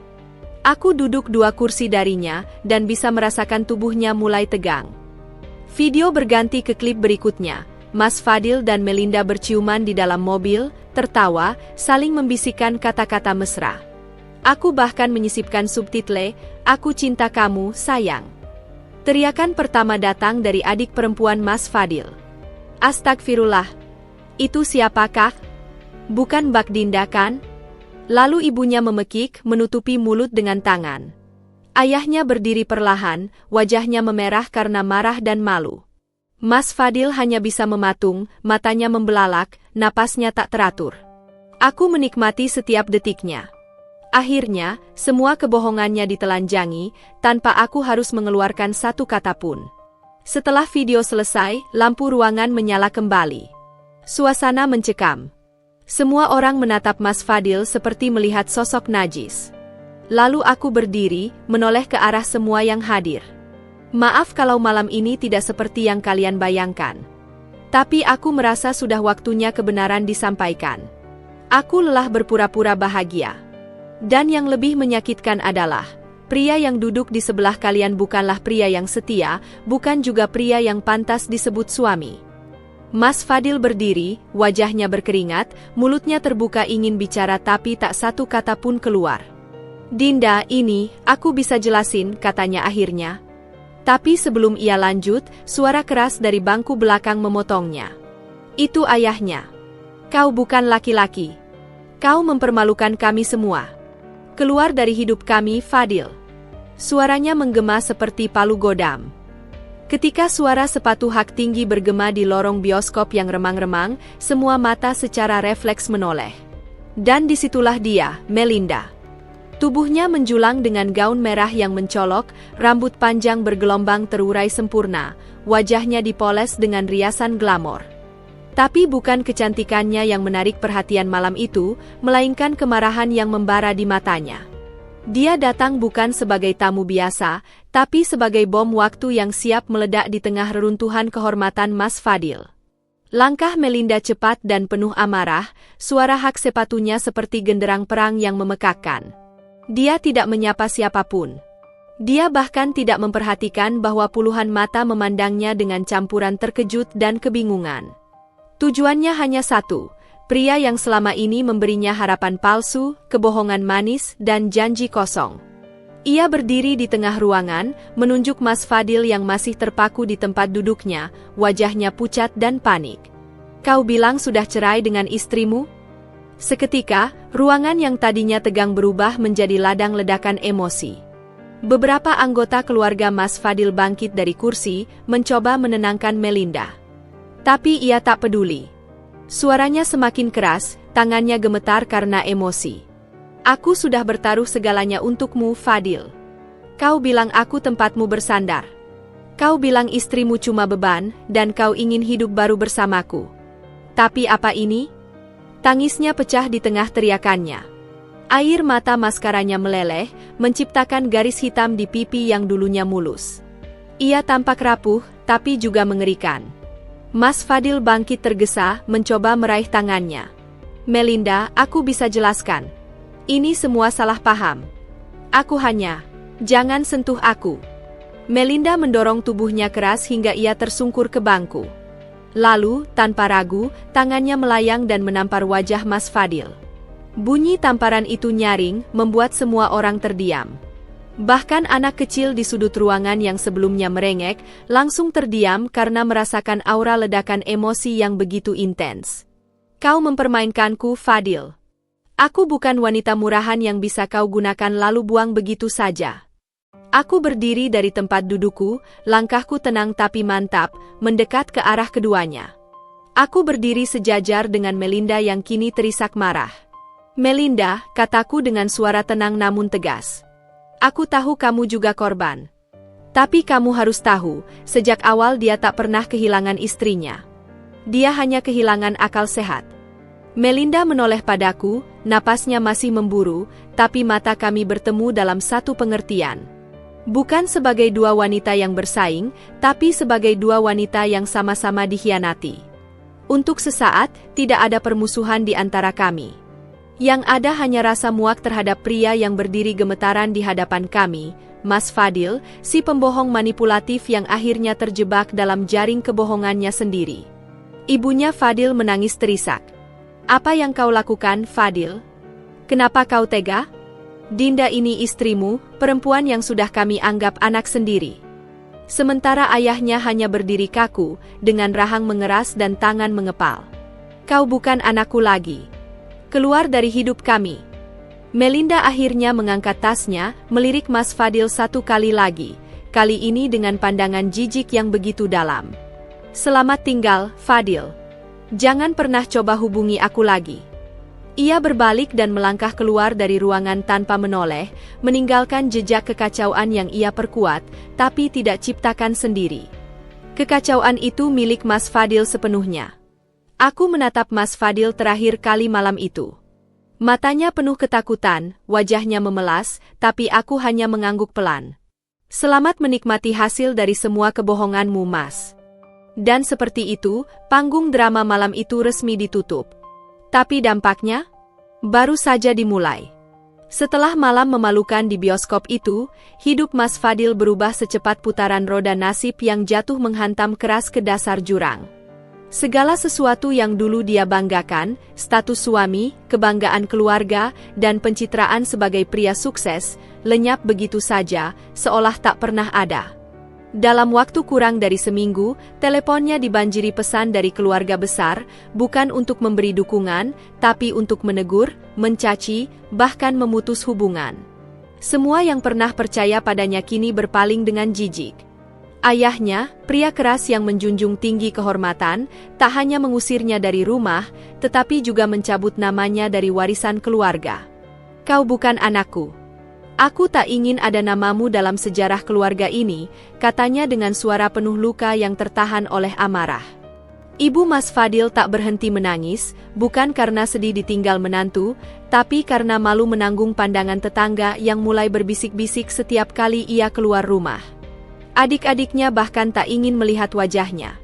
S1: Aku duduk 2 kursi darinya, dan bisa merasakan tubuhnya mulai tegang. Video berganti ke klip berikutnya. Mas Fadil dan Melinda berciuman di dalam mobil, tertawa, saling membisikkan kata-kata mesra. Aku bahkan menyisipkan subtitle, "Aku cinta kamu, sayang." Teriakan pertama datang dari adik perempuan Mas Fadil. "Astagfirullah. Itu siapakah? Bukan Bak Dinda kan?" Lalu ibunya memekik, menutupi mulut dengan tangan. Ayahnya berdiri perlahan, wajahnya memerah karena marah dan malu. Mas Fadil hanya bisa mematung, matanya membelalak, napasnya tak teratur. Aku menikmati setiap detiknya. Akhirnya, semua kebohongannya ditelanjangi, tanpa aku harus mengeluarkan satu kata pun. Setelah video selesai, lampu ruangan menyala kembali. Suasana mencekam. Semua orang menatap Mas Fadil seperti melihat sosok najis. Lalu aku berdiri, menoleh ke arah semua yang hadir. "Maaf kalau malam ini tidak seperti yang kalian bayangkan. Tapi aku merasa sudah waktunya kebenaran disampaikan. Aku lelah berpura-pura bahagia. Dan yang lebih menyakitkan adalah, pria yang duduk di sebelah kalian bukanlah pria yang setia, bukan juga pria yang pantas disebut suami." Mas Fadil berdiri, wajahnya berkeringat, mulutnya terbuka ingin bicara tapi tak satu kata pun keluar. "Dinda, ini, aku bisa jelasin," katanya akhirnya. Tapi sebelum ia lanjut, suara keras dari bangku belakang memotongnya. "Itu ayahnya. Kau bukan laki-laki. Kau mempermalukan kami semua. Keluar dari hidup kami, Fadil." Suaranya menggema seperti palu godam. Ketika suara sepatu hak tinggi bergema di lorong bioskop yang remang-remang, semua mata secara refleks menoleh. Dan disitulah dia, Melinda. Tubuhnya menjulang dengan gaun merah yang mencolok, rambut panjang bergelombang terurai sempurna, wajahnya dipoles dengan riasan glamor. Tapi bukan kecantikannya yang menarik perhatian malam itu, melainkan kemarahan yang membara di matanya. Dia datang bukan sebagai tamu biasa, tapi sebagai bom waktu yang siap meledak di tengah reruntuhan kehormatan Mas Fadil. Langkah Melinda cepat dan penuh amarah, suara hak sepatunya seperti genderang perang yang memekakkan. Dia tidak menyapa siapapun. Dia bahkan tidak memperhatikan bahwa puluhan mata memandangnya dengan campuran terkejut dan kebingungan. Tujuannya hanya satu, pria yang selama ini memberinya harapan palsu, kebohongan manis, dan janji kosong. Ia berdiri di tengah ruangan, menunjuk Mas Fadil yang masih terpaku di tempat duduknya, wajahnya pucat dan panik. "Kau bilang sudah cerai dengan istrimu?" Seketika, ruangan yang tadinya tegang berubah menjadi ladang ledakan emosi. Beberapa anggota keluarga Mas Fadil bangkit dari kursi, mencoba menenangkan Melinda. Tapi ia tak peduli. Suaranya semakin keras, tangannya gemetar karena emosi. "Aku sudah bertaruh segalanya untukmu, Fadil. Kau bilang aku tempatmu bersandar. Kau bilang istrimu cuma beban, dan kau ingin hidup baru bersamaku. Tapi apa ini? Tangisnya pecah di tengah teriakannya. Air mata maskaranya meleleh, menciptakan garis hitam di pipi yang dulunya mulus. Ia tampak rapuh, tapi juga mengerikan. Mas Fadil bangkit tergesa, mencoba meraih tangannya. Melinda, aku bisa jelaskan. Ini semua salah paham. Aku hanya... Jangan sentuh aku. Melinda mendorong tubuhnya keras hingga ia tersungkur ke bangku. Lalu, tanpa ragu, tangannya melayang dan menampar wajah Mas Fadil. Bunyi tamparan itu nyaring, membuat semua orang terdiam. Bahkan anak kecil di sudut ruangan yang sebelumnya merengek, langsung terdiam karena merasakan aura ledakan emosi yang begitu intens. Kau mempermainkanku, Fadil. Aku bukan wanita murahan yang bisa kau gunakan lalu buang begitu saja. Aku berdiri dari tempat dudukku, langkahku tenang tapi mantap, mendekat ke arah keduanya. Aku berdiri sejajar dengan Melinda yang kini terisak marah. Melinda, kataku dengan suara tenang namun tegas. Aku tahu kamu juga korban. Tapi kamu harus tahu, sejak awal dia tak pernah kehilangan istrinya. Dia hanya kehilangan akal sehat. Melinda menoleh padaku, napasnya masih memburu, tapi mata kami bertemu dalam satu pengertian. Bukan sebagai dua wanita yang bersaing, tapi sebagai dua wanita yang sama-sama dikhianati. Untuk sesaat, tidak ada permusuhan di antara kami. Yang ada hanya rasa muak terhadap pria yang berdiri gemetaran di hadapan kami, Mas Fadil, si pembohong manipulatif yang akhirnya terjebak dalam jaring kebohongannya sendiri. Ibunya Fadil menangis terisak. Apa yang kau lakukan, Fadil? Kenapa kau tega? Dinda ini istrimu, perempuan yang sudah kami anggap anak sendiri. Sementara ayahnya hanya berdiri kaku, dengan rahang mengeras dan tangan mengepal. Kau bukan anakku lagi. Keluar dari hidup kami. Melinda akhirnya mengangkat tasnya, melirik Mas Fadil satu kali lagi, kali ini dengan pandangan jijik yang begitu dalam. Selamat tinggal, Fadil. Jangan pernah coba hubungi aku lagi. Ia berbalik dan melangkah keluar dari ruangan tanpa menoleh, meninggalkan jejak kekacauan yang ia perkuat, tapi tidak ciptakan sendiri. Kekacauan itu milik Mas Fadil sepenuhnya. Aku menatap Mas Fadil terakhir kali malam itu. Matanya penuh ketakutan, wajahnya memelas, tapi aku hanya mengangguk pelan. Selamat menikmati hasil dari semua kebohonganmu, Mas. Dan seperti itu, panggung drama malam itu resmi ditutup. Tapi dampaknya baru saja dimulai. Setelah malam memalukan di bioskop itu, hidup Mas Fadil berubah secepat putaran roda nasib yang jatuh menghantam keras ke dasar jurang. Segala sesuatu yang dulu dia banggakan, status suami, kebanggaan keluarga, dan pencitraan sebagai pria sukses, lenyap begitu saja, seolah tak pernah ada. Dalam waktu kurang dari seminggu, teleponnya dibanjiri pesan dari keluarga besar, bukan untuk memberi dukungan, tapi untuk menegur, mencaci, bahkan memutus hubungan. Semua yang pernah percaya padanya kini berpaling dengan jijik. Ayahnya, pria keras yang menjunjung tinggi kehormatan, tak hanya mengusirnya dari rumah, tetapi juga mencabut namanya dari warisan keluarga. Kau bukan anakku. Aku tak ingin ada namamu dalam sejarah keluarga ini, katanya dengan suara penuh luka yang tertahan oleh amarah. Ibu Mas Fadil tak berhenti menangis, bukan karena sedih ditinggal menantu, tapi karena malu menanggung pandangan tetangga yang mulai berbisik-bisik setiap kali ia keluar rumah. Adik-adiknya bahkan tak ingin melihat wajahnya.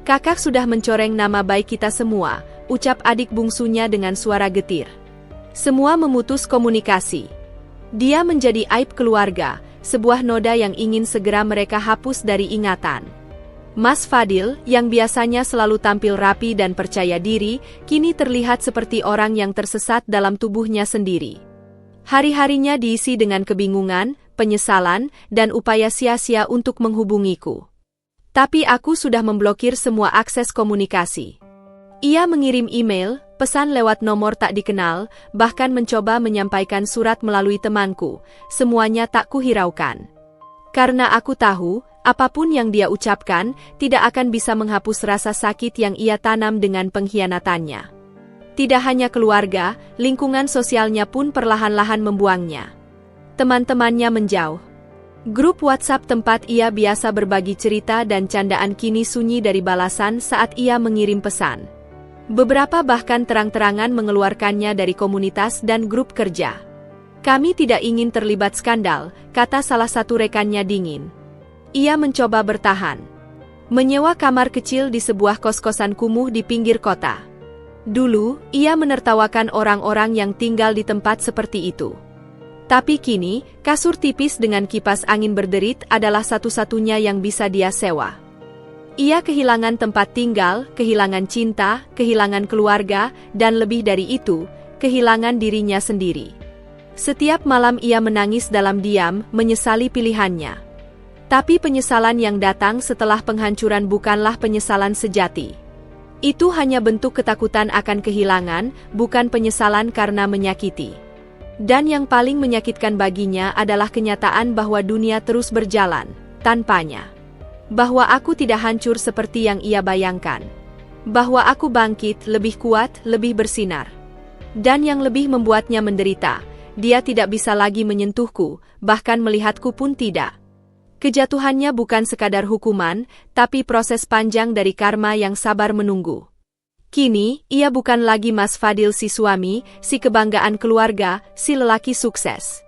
S1: Kakak sudah mencoreng nama baik kita semua, ucap adik bungsunya dengan suara getir. Semua memutus komunikasi. Dia menjadi aib keluarga, sebuah noda yang ingin segera mereka hapus dari ingatan. Mas Fadil, yang biasanya selalu tampil rapi dan percaya diri, kini terlihat seperti orang yang tersesat dalam tubuhnya sendiri. Hari-harinya diisi dengan kebingungan, penyesalan, dan upaya sia-sia untuk menghubungiku. Tapi aku sudah memblokir semua akses komunikasi. Ia mengirim email, pesan lewat nomor tak dikenal, bahkan mencoba menyampaikan surat melalui temanku, semuanya tak kuhiraukan. Karena aku tahu, apapun yang dia ucapkan, tidak akan bisa menghapus rasa sakit yang ia tanam dengan pengkhianatannya. Tidak hanya keluarga, lingkungan sosialnya pun perlahan-lahan membuangnya. Teman-temannya menjauh. Grup WhatsApp tempat ia biasa berbagi cerita dan candaan kini sunyi dari balasan saat ia mengirim pesan. Beberapa bahkan terang-terangan mengeluarkannya dari komunitas dan grup kerja. Kami tidak ingin terlibat skandal, kata salah satu rekannya dingin. Ia mencoba bertahan. Menyewa kamar kecil di sebuah kos-kosan kumuh di pinggir kota. Dulu, ia menertawakan orang-orang yang tinggal di tempat seperti itu. Tapi kini, kasur tipis dengan kipas angin berderit adalah satu-satunya yang bisa dia sewa. Ia kehilangan tempat tinggal, kehilangan cinta, kehilangan keluarga, dan lebih dari itu, kehilangan dirinya sendiri. Setiap malam ia menangis dalam diam, menyesali pilihannya. Tapi penyesalan yang datang setelah penghancuran bukanlah penyesalan sejati. Itu hanya bentuk ketakutan akan kehilangan, bukan penyesalan karena menyakiti. Dan yang paling menyakitkan baginya adalah kenyataan bahwa dunia terus berjalan, tanpanya. Bahwa aku tidak hancur seperti yang ia bayangkan. Bahwa aku bangkit, lebih kuat, lebih bersinar. Dan yang lebih membuatnya menderita, dia tidak bisa lagi menyentuhku, bahkan melihatku pun tidak. Kejatuhannya bukan sekadar hukuman, tapi proses panjang dari karma yang sabar menunggu. Kini, ia bukan lagi Mas Fadil si suami, si kebanggaan keluarga, si lelaki sukses.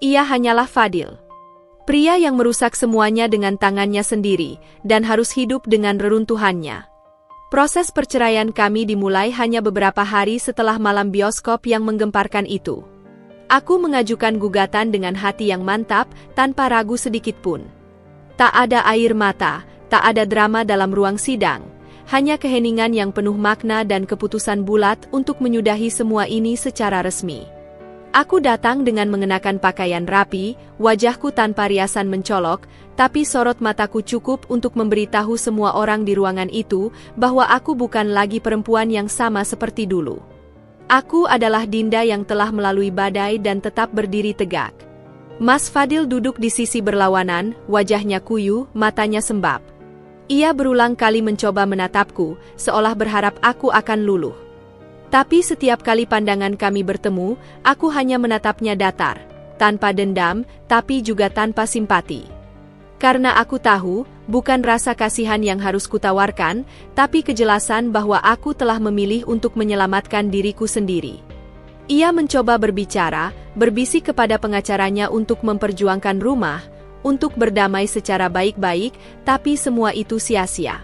S1: Ia hanyalah Fadil. Pria yang merusak semuanya dengan tangannya sendiri, dan harus hidup dengan reruntuhannya. Proses perceraian kami dimulai hanya beberapa hari setelah malam bioskop yang menggemparkan itu. Aku mengajukan gugatan dengan hati yang mantap, tanpa ragu sedikitpun. Tak ada air mata, tak ada drama dalam ruang sidang. Hanya keheningan yang penuh makna dan keputusan bulat untuk menyudahi semua ini secara resmi. Aku datang dengan mengenakan pakaian rapi, wajahku tanpa riasan mencolok, tapi sorot mataku cukup untuk memberitahu semua orang di ruangan itu bahwa aku bukan lagi perempuan yang sama seperti dulu. Aku adalah Dinda yang telah melalui badai dan tetap berdiri tegak. Mas Fadil duduk di sisi berlawanan, wajahnya kuyu, matanya sembab. Ia berulang kali mencoba menatapku, seolah berharap aku akan luluh. Tapi setiap kali pandangan kami bertemu, aku hanya menatapnya datar, tanpa dendam, tapi juga tanpa simpati. Karena aku tahu, bukan rasa kasihan yang harus kutawarkan, tapi kejelasan bahwa aku telah memilih untuk menyelamatkan diriku sendiri. Ia mencoba berbicara, berbisik kepada pengacaranya untuk memperjuangkan rumah, untuk berdamai secara baik-baik, tapi semua itu sia-sia.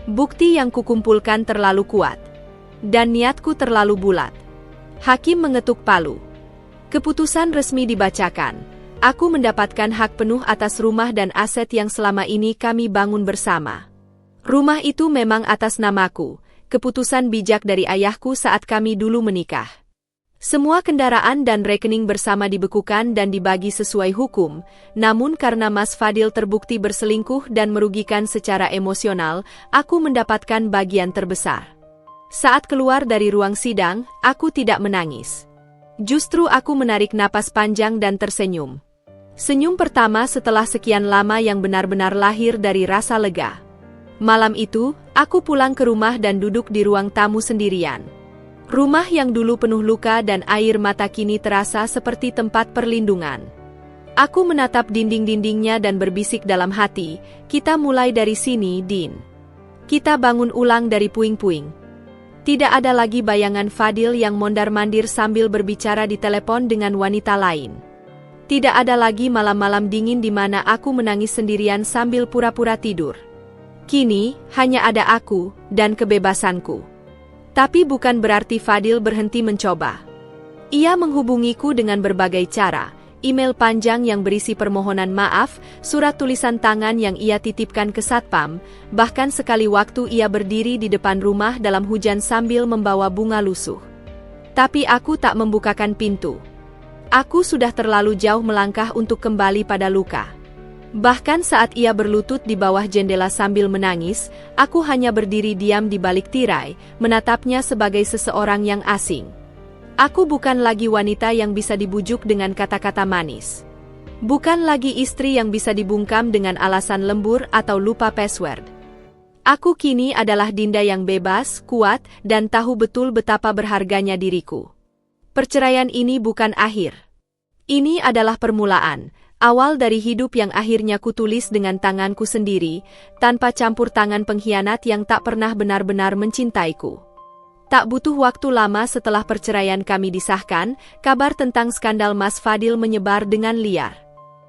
S1: Bukti yang kukumpulkan terlalu kuat. Dan niatku terlalu bulat. Hakim mengetuk palu. Keputusan resmi dibacakan. Aku mendapatkan hak penuh atas rumah dan aset yang selama ini kami bangun bersama. Rumah itu memang atas namaku, keputusan bijak dari ayahku saat kami dulu menikah. Semua kendaraan dan rekening bersama dibekukan dan dibagi sesuai hukum, namun karena Mas Fadil terbukti berselingkuh dan merugikan secara emosional, aku mendapatkan bagian terbesar. Saat keluar dari ruang sidang, aku tidak menangis. Justru aku menarik napas panjang dan tersenyum. Senyum pertama setelah sekian lama yang benar-benar lahir dari rasa lega. Malam itu, aku pulang ke rumah dan duduk di ruang tamu sendirian. Rumah yang dulu penuh luka dan air mata kini terasa seperti tempat perlindungan. Aku menatap dinding-dindingnya dan berbisik dalam hati, kita mulai dari sini, Din. Kita bangun ulang dari puing-puing. Tidak ada lagi bayangan Fadil yang mondar-mandir sambil berbicara di telepon dengan wanita lain. Tidak ada lagi malam-malam dingin di mana aku menangis sendirian sambil pura-pura tidur. Kini, hanya ada aku dan kebebasanku. Tapi bukan berarti Fadil berhenti mencoba. Ia menghubungiku dengan berbagai cara, email panjang yang berisi permohonan maaf, surat tulisan tangan yang ia titipkan ke satpam, bahkan sekali waktu ia berdiri di depan rumah dalam hujan sambil membawa bunga lusuh. Tapi aku tak membukakan pintu. Aku sudah terlalu jauh melangkah untuk kembali pada luka. Bahkan saat ia berlutut di bawah jendela sambil menangis, aku hanya berdiri diam di balik tirai, menatapnya sebagai seseorang yang asing. Aku bukan lagi wanita yang bisa dibujuk dengan kata-kata manis. Bukan lagi istri yang bisa dibungkam dengan alasan lembur atau lupa password. Aku kini adalah Dinda yang bebas, kuat, dan tahu betul betapa berharganya diriku. Perceraian ini bukan akhir. Ini adalah permulaan. Awal dari hidup yang akhirnya kutulis dengan tanganku sendiri, tanpa campur tangan pengkhianat yang tak pernah benar-benar mencintaiku. Tak butuh waktu lama setelah perceraian kami disahkan, kabar tentang skandal Mas Fadil menyebar dengan liar.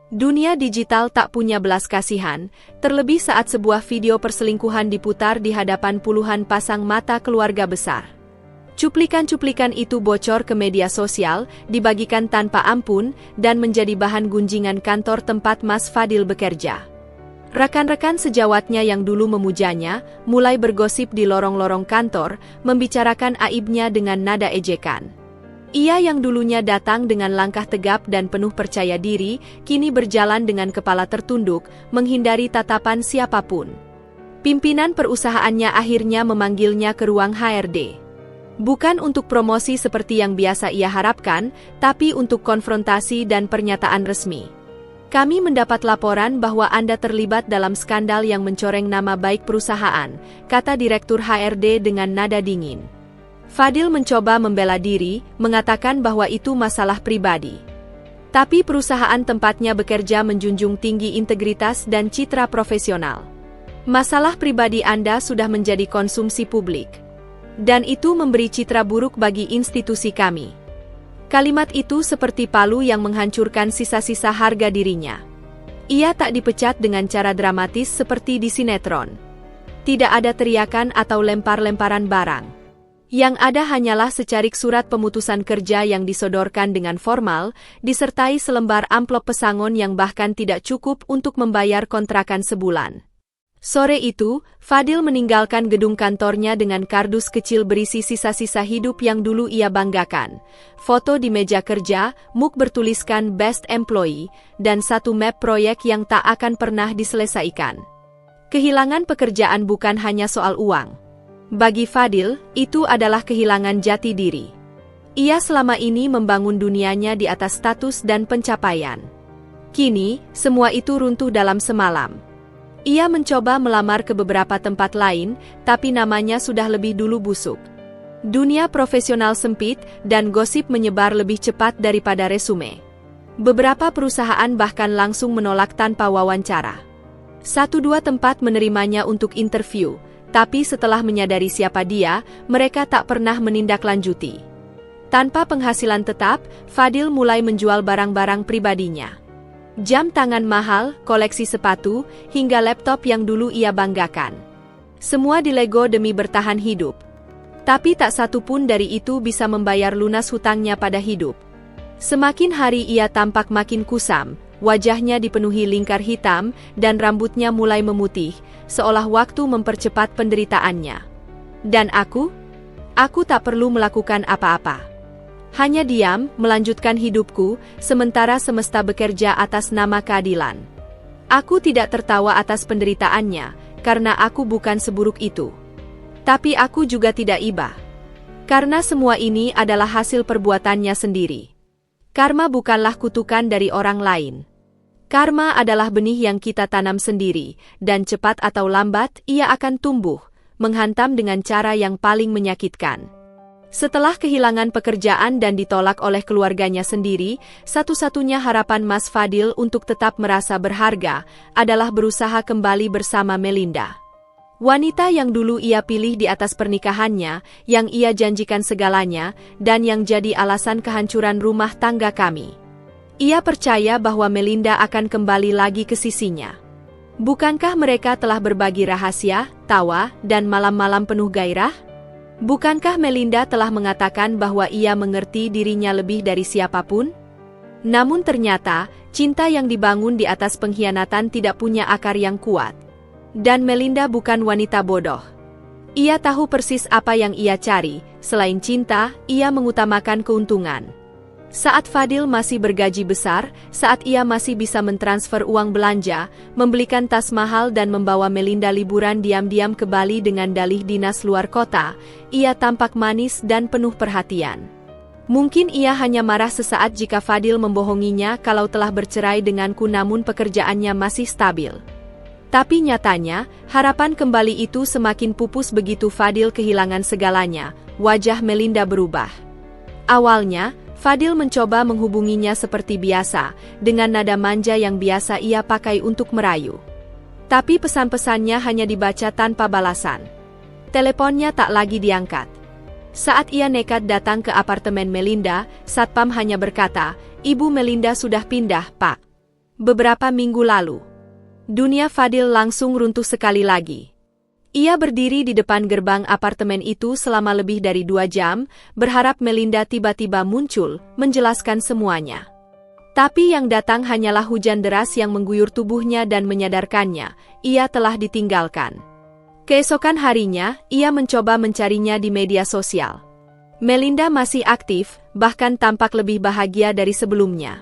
S1: Dunia digital tak punya belas kasihan, terlebih saat sebuah video perselingkuhan diputar di hadapan puluhan pasang mata keluarga besar. Cuplikan-cuplikan itu bocor ke media sosial, dibagikan tanpa ampun, dan menjadi bahan gunjingan kantor tempat Mas Fadil bekerja. Rekan-rekan sejawatnya yang dulu memujanya, mulai bergosip di lorong-lorong kantor, membicarakan aibnya dengan nada ejekan. Ia yang dulunya datang dengan langkah tegap dan penuh percaya diri, kini berjalan dengan kepala tertunduk, menghindari tatapan siapapun. Pimpinan perusahaannya akhirnya memanggilnya ke ruang HRD. Bukan untuk promosi seperti yang biasa ia harapkan, tapi untuk konfrontasi dan pernyataan resmi. Kami mendapat laporan bahwa Anda terlibat dalam skandal yang mencoreng nama baik perusahaan, kata Direktur HRD dengan nada dingin. Fadil mencoba membela diri, mengatakan bahwa itu masalah pribadi. Tapi perusahaan tempatnya bekerja menjunjung tinggi integritas dan citra profesional. Masalah pribadi Anda sudah menjadi konsumsi publik. Dan itu memberi citra buruk bagi institusi kami. Kalimat itu seperti palu yang menghancurkan sisa-sisa harga dirinya. Ia tak dipecat dengan cara dramatis seperti di sinetron. Tidak ada teriakan atau lempar-lemparan barang. Yang ada hanyalah secarik surat pemutusan kerja yang disodorkan dengan formal, disertai selembar amplop pesangon yang bahkan tidak cukup untuk membayar kontrakan sebulan. Sore itu, Fadil meninggalkan gedung kantornya dengan kardus kecil berisi sisa-sisa hidup yang dulu ia banggakan. Foto di meja kerja, muk bertuliskan Best Employee, dan satu map proyek yang tak akan pernah diselesaikan. Kehilangan pekerjaan bukan hanya soal uang. Bagi Fadil, itu adalah kehilangan jati diri. Ia selama ini membangun dunianya di atas status dan pencapaian. Kini, semua itu runtuh dalam semalam. Ia mencoba melamar ke beberapa tempat lain, tapi namanya sudah lebih dulu busuk. Dunia profesional sempit, dan gosip menyebar lebih cepat daripada resume. Beberapa perusahaan bahkan langsung menolak tanpa wawancara. 1-2 tempat menerimanya untuk interview, tapi setelah menyadari siapa dia, mereka tak pernah menindaklanjuti. Tanpa penghasilan tetap, Fadil mulai menjual barang-barang pribadinya. Jam tangan mahal, koleksi sepatu, hingga laptop yang dulu ia banggakan. Semua dilego demi bertahan hidup. Tapi tak satu pun dari itu bisa membayar lunas hutangnya pada hidup. Semakin hari ia tampak makin kusam, wajahnya dipenuhi lingkar hitam, dan rambutnya mulai memutih, seolah waktu mempercepat penderitaannya. Dan aku tak perlu melakukan apa-apa. Hanya diam, melanjutkan hidupku, sementara semesta bekerja atas nama keadilan. Aku tidak tertawa atas penderitaannya, karena aku bukan seburuk itu. Tapi aku juga tidak iba. Karena semua ini adalah hasil perbuatannya sendiri. Karma bukanlah kutukan dari orang lain. Karma adalah benih yang kita tanam sendiri, dan cepat atau lambat ia akan tumbuh, menghantam dengan cara yang paling menyakitkan. Setelah kehilangan pekerjaan dan ditolak oleh keluarganya sendiri, satu-satunya harapan Mas Fadil untuk tetap merasa berharga adalah berusaha kembali bersama Melinda. Wanita yang dulu ia pilih di atas pernikahannya, yang ia janjikan segalanya, dan yang jadi alasan kehancuran rumah tangga kami. Ia percaya bahwa Melinda akan kembali lagi ke sisinya. Bukankah mereka telah berbagi rahasia, tawa, dan malam-malam penuh gairah? Bukankah Melinda telah mengatakan bahwa ia mengerti dirinya lebih dari siapapun? Namun ternyata, cinta yang dibangun di atas pengkhianatan tidak punya akar yang kuat. Dan Melinda bukan wanita bodoh. Ia tahu persis apa yang ia cari, selain cinta, ia mengutamakan keuntungan. Saat Fadil masih bergaji besar, saat ia masih bisa mentransfer uang belanja, membelikan tas mahal dan membawa Melinda liburan diam-diam ke Bali dengan dalih dinas luar kota, ia tampak manis dan penuh perhatian. Mungkin ia hanya marah sesaat jika Fadil membohonginya kalau telah bercerai denganku namun pekerjaannya masih stabil. Tapi nyatanya, harapan kembali itu semakin pupus begitu Fadil kehilangan segalanya, wajah Melinda berubah. Awalnya, Fadil mencoba menghubunginya seperti biasa, dengan nada manja yang biasa ia pakai untuk merayu. Tapi pesan-pesannya hanya dibaca tanpa balasan. Teleponnya tak lagi diangkat. Saat ia nekat datang ke apartemen Melinda, satpam hanya berkata, "Ibu Melinda sudah pindah, Pak." Beberapa minggu lalu, dunia Fadil langsung runtuh sekali lagi. Ia berdiri di depan gerbang apartemen itu selama lebih dari 2 jam, berharap Melinda tiba-tiba muncul, menjelaskan semuanya. Tapi yang datang hanyalah hujan deras yang mengguyur tubuhnya dan menyadarkannya, ia telah ditinggalkan. Keesokan harinya, ia mencoba mencarinya di media sosial. Melinda masih aktif, bahkan tampak lebih bahagia dari sebelumnya.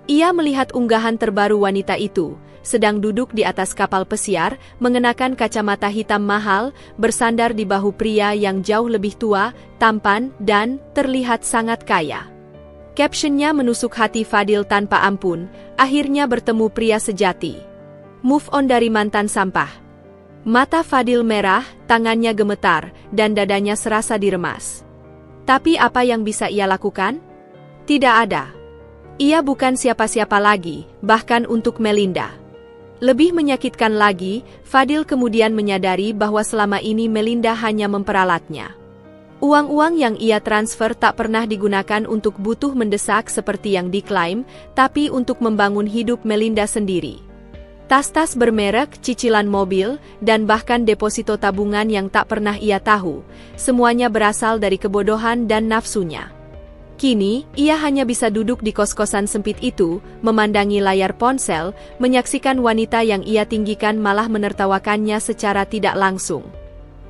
S1: Ia melihat unggahan terbaru wanita itu, sedang duduk di atas kapal pesiar, mengenakan kacamata hitam mahal, bersandar di bahu pria yang jauh lebih tua, tampan, dan terlihat sangat kaya. Captionnya menusuk hati Fadil tanpa ampun, akhirnya bertemu pria sejati. Move on dari mantan sampah. Mata Fadil merah, tangannya gemetar, dan dadanya serasa diremas. Tapi apa yang bisa ia lakukan? Tidak ada. Ia bukan siapa-siapa lagi, bahkan untuk Melinda. Lebih menyakitkan lagi, Fadil kemudian menyadari bahwa selama ini Melinda hanya memperalatnya. Uang-uang yang ia transfer tak pernah digunakan untuk butuh mendesak seperti yang diklaim, tapi untuk membangun hidup Melinda sendiri. Tas-tas bermerek, cicilan mobil, dan bahkan deposito tabungan yang tak pernah ia tahu, semuanya berasal dari kebodohan dan nafsunya. Kini, ia hanya bisa duduk di kos-kosan sempit itu, memandangi layar ponsel, menyaksikan wanita yang ia tinggikan malah menertawakannya secara tidak langsung.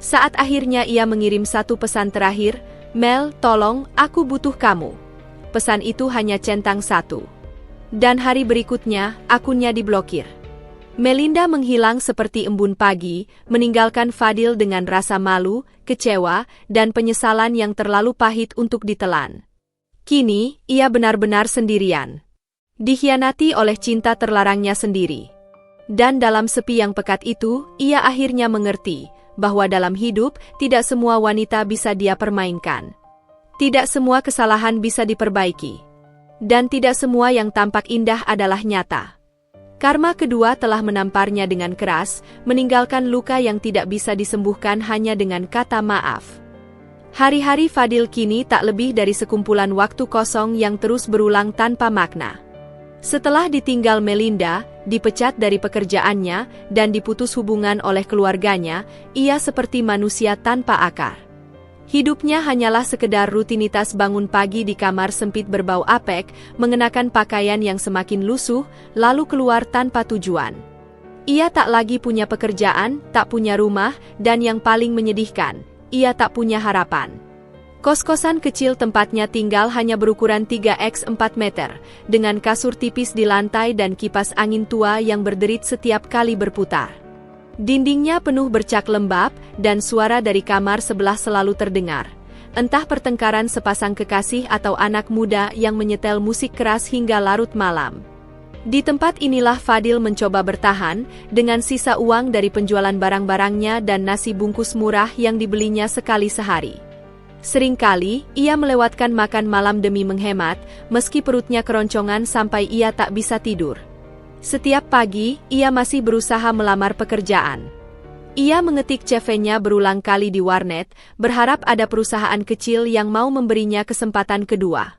S1: Saat akhirnya ia mengirim satu pesan terakhir, "Mel, tolong, aku butuh kamu." Pesan itu hanya centang 1. Dan hari berikutnya, akunnya diblokir. Melinda menghilang seperti embun pagi, meninggalkan Fadil dengan rasa malu, kecewa, dan penyesalan yang terlalu pahit untuk ditelan. Kini, ia benar-benar sendirian. Dikhianati oleh cinta terlarangnya sendiri. Dan dalam sepi yang pekat itu, ia akhirnya mengerti bahwa dalam hidup, tidak semua wanita bisa dia permainkan. Tidak semua kesalahan bisa diperbaiki. Dan tidak semua yang tampak indah adalah nyata. Karma kedua telah menamparnya dengan keras, meninggalkan luka yang tidak bisa disembuhkan hanya dengan kata maaf. Hari-hari Fadil kini tak lebih dari sekumpulan waktu kosong yang terus berulang tanpa makna. Setelah ditinggal Melinda, dipecat dari pekerjaannya, dan diputus hubungan oleh keluarganya, ia seperti manusia tanpa akar. Hidupnya hanyalah sekedar rutinitas bangun pagi di kamar sempit berbau apek, mengenakan pakaian yang semakin lusuh, lalu keluar tanpa tujuan. Ia tak lagi punya pekerjaan, tak punya rumah, dan yang paling menyedihkan, ia tak punya harapan. Kos-kosan kecil tempatnya tinggal hanya berukuran 3x4 meter, dengan kasur tipis di lantai dan kipas angin tua yang berderit setiap kali berputar. Dindingnya penuh bercak lembab, dan suara dari kamar sebelah selalu terdengar. Entah pertengkaran sepasang kekasih atau anak muda yang menyetel musik keras hingga larut malam. Di tempat inilah Fadil mencoba bertahan, dengan sisa uang dari penjualan barang-barangnya dan nasi bungkus murah yang dibelinya sekali sehari. Seringkali, ia melewatkan makan malam demi menghemat, meski perutnya keroncongan sampai ia tak bisa tidur. Setiap pagi, ia masih berusaha melamar pekerjaan. Ia mengetik CV-nya berulang kali di warnet, berharap ada perusahaan kecil yang mau memberinya kesempatan kedua.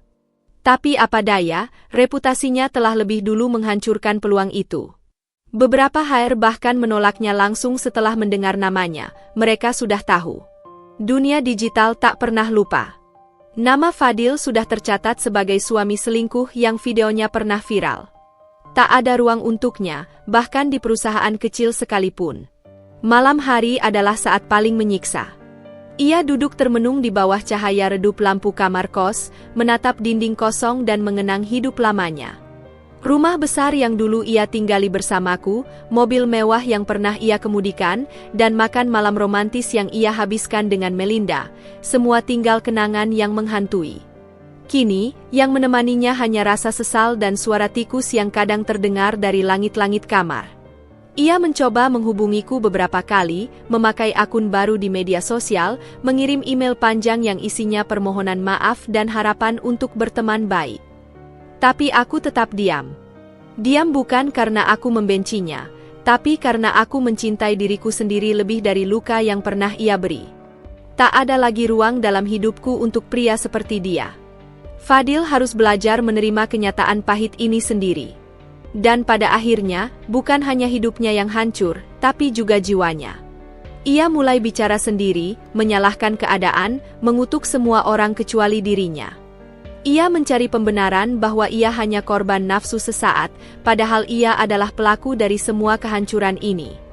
S1: Tapi apa daya, reputasinya telah lebih dulu menghancurkan peluang itu. Beberapa HR bahkan menolaknya langsung setelah mendengar namanya, mereka sudah tahu. Dunia digital tak pernah lupa. Nama Fadil sudah tercatat sebagai suami selingkuh yang videonya pernah viral. Tak ada ruang untuknya, bahkan di perusahaan kecil sekalipun. Malam hari adalah saat paling menyiksa. Ia duduk termenung di bawah cahaya redup lampu kamar kos, menatap dinding kosong dan mengenang hidup lamanya. Rumah besar yang dulu ia tinggali bersamaku, mobil mewah yang pernah ia kemudikan, dan makan malam romantis yang ia habiskan dengan Melinda, semua tinggal kenangan yang menghantui. Kini, yang menemaninya hanya rasa sesal dan suara tikus yang kadang terdengar dari langit-langit kamar. Ia mencoba menghubungiku beberapa kali, memakai akun baru di media sosial, mengirim email panjang yang isinya permohonan maaf dan harapan untuk berteman baik. Tapi aku tetap diam. Diam bukan karena aku membencinya, tapi karena aku mencintai diriku sendiri lebih dari luka yang pernah ia beri. Tak ada lagi ruang dalam hidupku untuk pria seperti dia. Fadil harus belajar menerima kenyataan pahit ini sendiri. Dan pada akhirnya, bukan hanya hidupnya yang hancur, tapi juga jiwanya. Ia mulai bicara sendiri, menyalahkan keadaan, mengutuk semua orang kecuali dirinya. Ia mencari pembenaran bahwa ia hanya korban nafsu sesaat, padahal ia adalah pelaku dari semua kehancuran ini.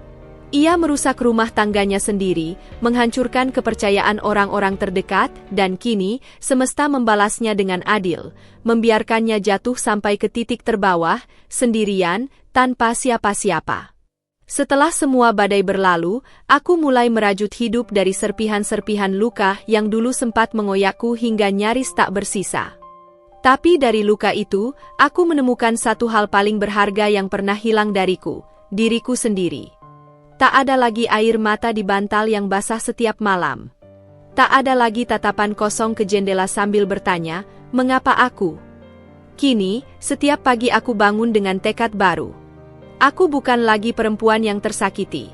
S1: Ia merusak rumah tangganya sendiri, menghancurkan kepercayaan orang-orang terdekat, dan kini, semesta membalasnya dengan adil, membiarkannya jatuh sampai ke titik terbawah, sendirian, tanpa siapa-siapa. Setelah semua badai berlalu, aku mulai merajut hidup dari serpihan-serpihan luka yang dulu sempat mengoyakku hingga nyaris tak bersisa. Tapi dari luka itu, aku menemukan satu hal paling berharga yang pernah hilang dariku, diriku sendiri. Tak ada lagi air mata di bantal yang basah setiap malam. Tak ada lagi tatapan kosong ke jendela sambil bertanya, mengapa aku? Kini, setiap pagi aku bangun dengan tekad baru. Aku bukan lagi perempuan yang tersakiti.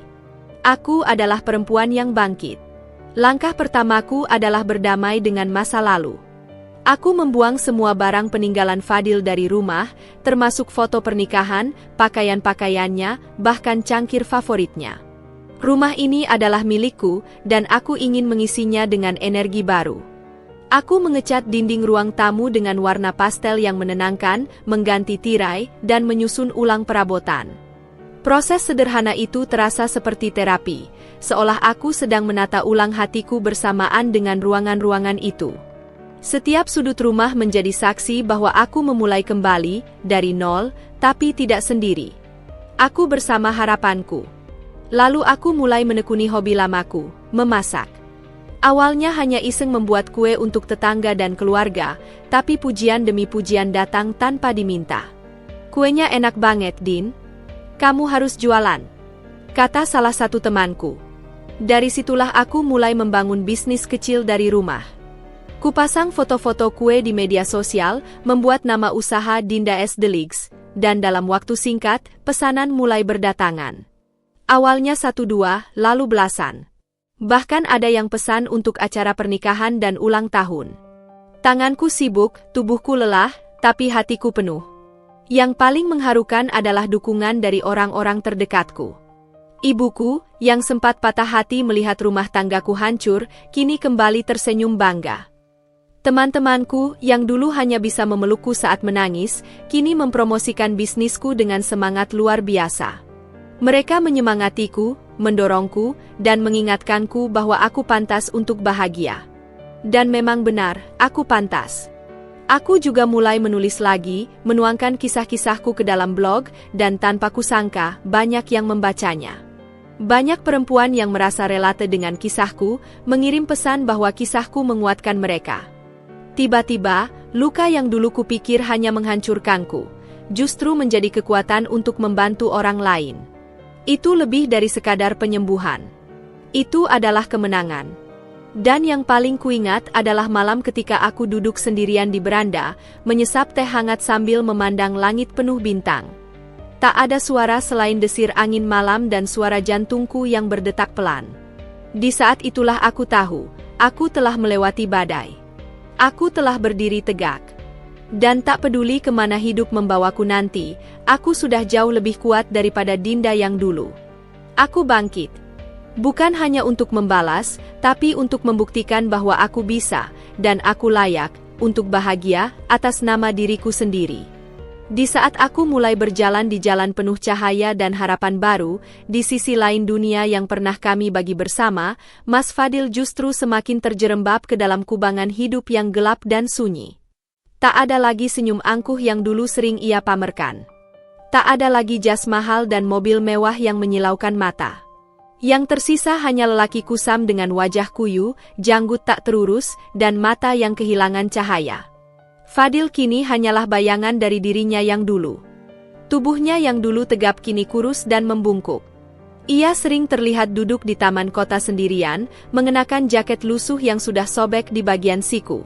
S1: Aku adalah perempuan yang bangkit. Langkah pertamaku adalah berdamai dengan masa lalu. Aku membuang semua barang peninggalan Fadil dari rumah, termasuk foto pernikahan, pakaian-pakaiannya, bahkan cangkir favoritnya. Rumah ini adalah milikku, dan aku ingin mengisinya dengan energi baru. Aku mengecat dinding ruang tamu dengan warna pastel yang menenangkan, mengganti tirai, dan menyusun ulang perabotan. Proses sederhana itu terasa seperti terapi, seolah aku sedang menata ulang hatiku bersamaan dengan ruangan-ruangan itu. Setiap sudut rumah menjadi saksi bahwa aku memulai kembali, dari nol, tapi tidak sendiri. Aku bersama harapanku. Lalu aku mulai menekuni hobi lamaku, memasak. Awalnya hanya iseng membuat kue untuk tetangga dan keluarga, tapi pujian demi pujian datang tanpa diminta. Kuenya enak banget, Din. Kamu harus jualan, kata salah satu temanku. Dari situlah aku mulai membangun bisnis kecil dari rumah. Kupasang foto-foto kue di media sosial, membuat nama usaha Dinda S. Delights, dan dalam waktu singkat, pesanan mulai berdatangan. Awalnya 1-2, lalu belasan. Bahkan ada yang pesan untuk acara pernikahan dan ulang tahun. Tanganku sibuk, tubuhku lelah, tapi hatiku penuh. Yang paling mengharukan adalah dukungan dari orang-orang terdekatku. Ibuku, yang sempat patah hati melihat rumah tanggaku hancur, kini kembali tersenyum bangga. Teman-temanku, yang dulu hanya bisa memelukku saat menangis, kini mempromosikan bisnisku dengan semangat luar biasa. Mereka menyemangatiku, mendorongku, dan mengingatkanku bahwa aku pantas untuk bahagia. Dan memang benar, aku pantas. Aku juga mulai menulis lagi, menuangkan kisah-kisahku ke dalam blog, dan tanpa kusangka, banyak yang membacanya. Banyak perempuan yang merasa relate dengan kisahku, mengirim pesan bahwa kisahku menguatkan mereka. Tiba-tiba, luka yang dulu kupikir hanya menghancurkanku, justru menjadi kekuatan untuk membantu orang lain. Itu lebih dari sekadar penyembuhan. Itu adalah kemenangan. Dan yang paling kuingat adalah malam ketika aku duduk sendirian di beranda, menyesap teh hangat sambil memandang langit penuh bintang. Tak ada suara selain desir angin malam dan suara jantungku yang berdetak pelan. Di saat itulah aku tahu, aku telah melewati badai. Aku telah berdiri tegak. Dan tak peduli kemana hidup membawaku nanti, aku sudah jauh lebih kuat daripada Dinda yang dulu. Aku bangkit. Bukan hanya untuk membalas, tapi untuk membuktikan bahwa aku bisa, dan aku layak, untuk bahagia, atas nama diriku sendiri. Di saat aku mulai berjalan di jalan penuh cahaya dan harapan baru, di sisi lain dunia yang pernah kami bagi bersama, Mas Fadil justru semakin terjerembab ke dalam kubangan hidup yang gelap dan sunyi. Tak ada lagi senyum angkuh yang dulu sering ia pamerkan. Tak ada lagi jas mahal dan mobil mewah yang menyilaukan mata. Yang tersisa hanya lelaki kusam dengan wajah kuyu, janggut tak terurus, dan mata yang kehilangan cahaya. Fadil kini hanyalah bayangan dari dirinya yang dulu. Tubuhnya yang dulu tegap kini kurus dan membungkuk. Ia sering terlihat duduk di taman kota sendirian, mengenakan jaket lusuh yang sudah sobek di bagian siku.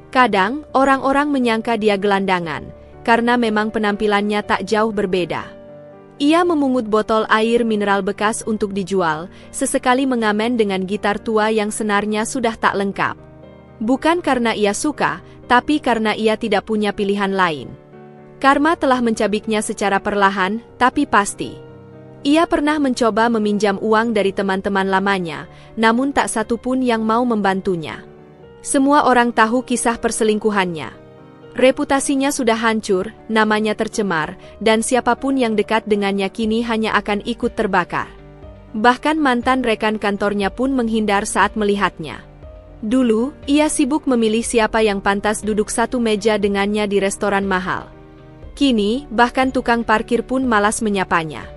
S1: Kadang, orang-orang menyangka dia gelandangan, karena memang penampilannya tak jauh berbeda. Ia memungut botol air mineral bekas untuk dijual, sesekali mengamen dengan gitar tua yang senarnya sudah tak lengkap. Bukan karena ia suka, tapi karena ia tidak punya pilihan lain. Karma telah mencabiknya secara perlahan, tapi pasti. Ia pernah mencoba meminjam uang dari teman-teman lamanya, namun tak satu pun yang mau membantunya. Semua orang tahu kisah perselingkuhannya. Reputasinya sudah hancur, namanya tercemar, dan siapapun yang dekat dengannya kini hanya akan ikut terbakar. Bahkan mantan rekan kantornya pun menghindar saat melihatnya. Dulu, ia sibuk memilih siapa yang pantas duduk satu meja dengannya di restoran mahal. Kini, bahkan tukang parkir pun malas menyapanya.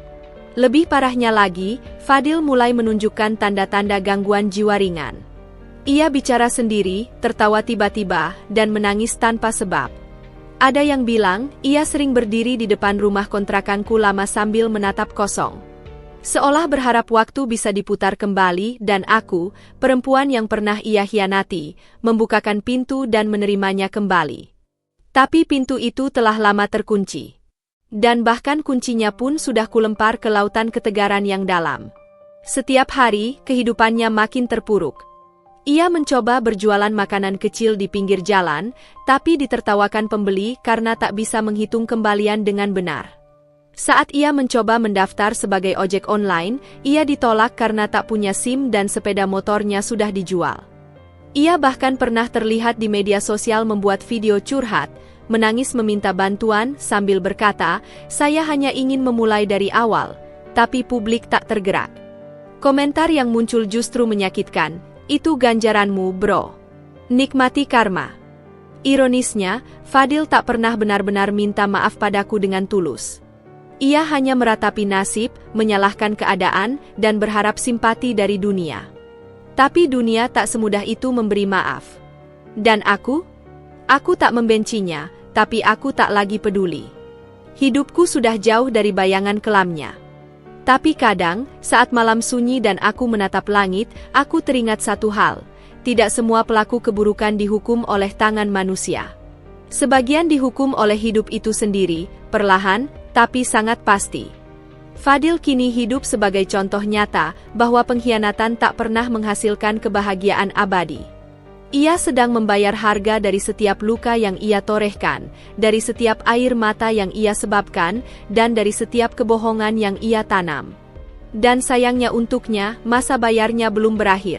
S1: Lebih parahnya lagi, Fadil mulai menunjukkan tanda-tanda gangguan jiwa ringan. Ia bicara sendiri, tertawa tiba-tiba, dan menangis tanpa sebab. Ada yang bilang, ia sering berdiri di depan rumah kontrakanku lama sambil menatap kosong. Seolah berharap waktu bisa diputar kembali dan aku, perempuan yang pernah ia hianati, membukakan pintu dan menerimanya kembali. Tapi pintu itu telah lama terkunci. Dan bahkan kuncinya pun sudah kulempar ke lautan ketegaran yang dalam. Setiap hari, kehidupannya makin terpuruk. Ia mencoba berjualan makanan kecil di pinggir jalan, tapi ditertawakan pembeli karena tak bisa menghitung kembalian dengan benar. Saat ia mencoba mendaftar sebagai ojek online, ia ditolak karena tak punya SIM dan sepeda motornya sudah dijual. Ia bahkan pernah terlihat di media sosial membuat video curhat, menangis meminta bantuan sambil berkata, "Saya hanya ingin memulai dari awal," tapi publik tak tergerak. Komentar yang muncul justru menyakitkan, "Itu ganjaranmu, bro. Nikmati karma." Ironisnya, Fadil tak pernah benar-benar minta maaf padaku dengan tulus. Ia hanya meratapi nasib, menyalahkan keadaan, dan berharap simpati dari dunia. Tapi dunia tak semudah itu memberi maaf. Dan aku tak membencinya, tapi aku tak lagi peduli. Hidupku sudah jauh dari bayangan kelamnya. Tapi kadang, saat malam sunyi dan aku menatap langit, aku teringat satu hal. Tidak semua pelaku keburukan dihukum oleh tangan manusia. Sebagian dihukum oleh hidup itu sendiri, perlahan, tapi sangat pasti. Fadil kini hidup sebagai contoh nyata bahwa pengkhianatan tak pernah menghasilkan kebahagiaan abadi. Ia sedang membayar harga dari setiap luka yang ia torehkan, dari setiap air mata yang ia sebabkan, dan dari setiap kebohongan yang ia tanam. Dan sayangnya untuknya, masa bayarnya belum berakhir.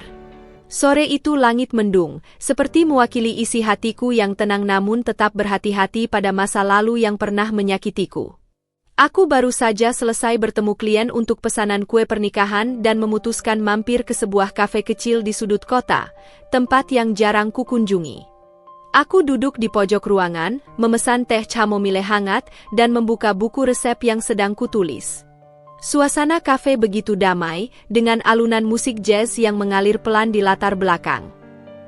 S1: Sore itu langit mendung, seperti mewakili isi hatiku yang tenang namun tetap berhati-hati pada masa lalu yang pernah menyakitiku. Aku baru saja selesai bertemu klien untuk pesanan kue pernikahan dan memutuskan mampir ke sebuah kafe kecil di sudut kota, tempat yang jarang kukunjungi. Aku duduk di pojok ruangan, memesan teh chamomile hangat, dan membuka buku resep yang sedang kutulis. Suasana kafe begitu damai, dengan alunan musik jazz yang mengalir pelan di latar belakang.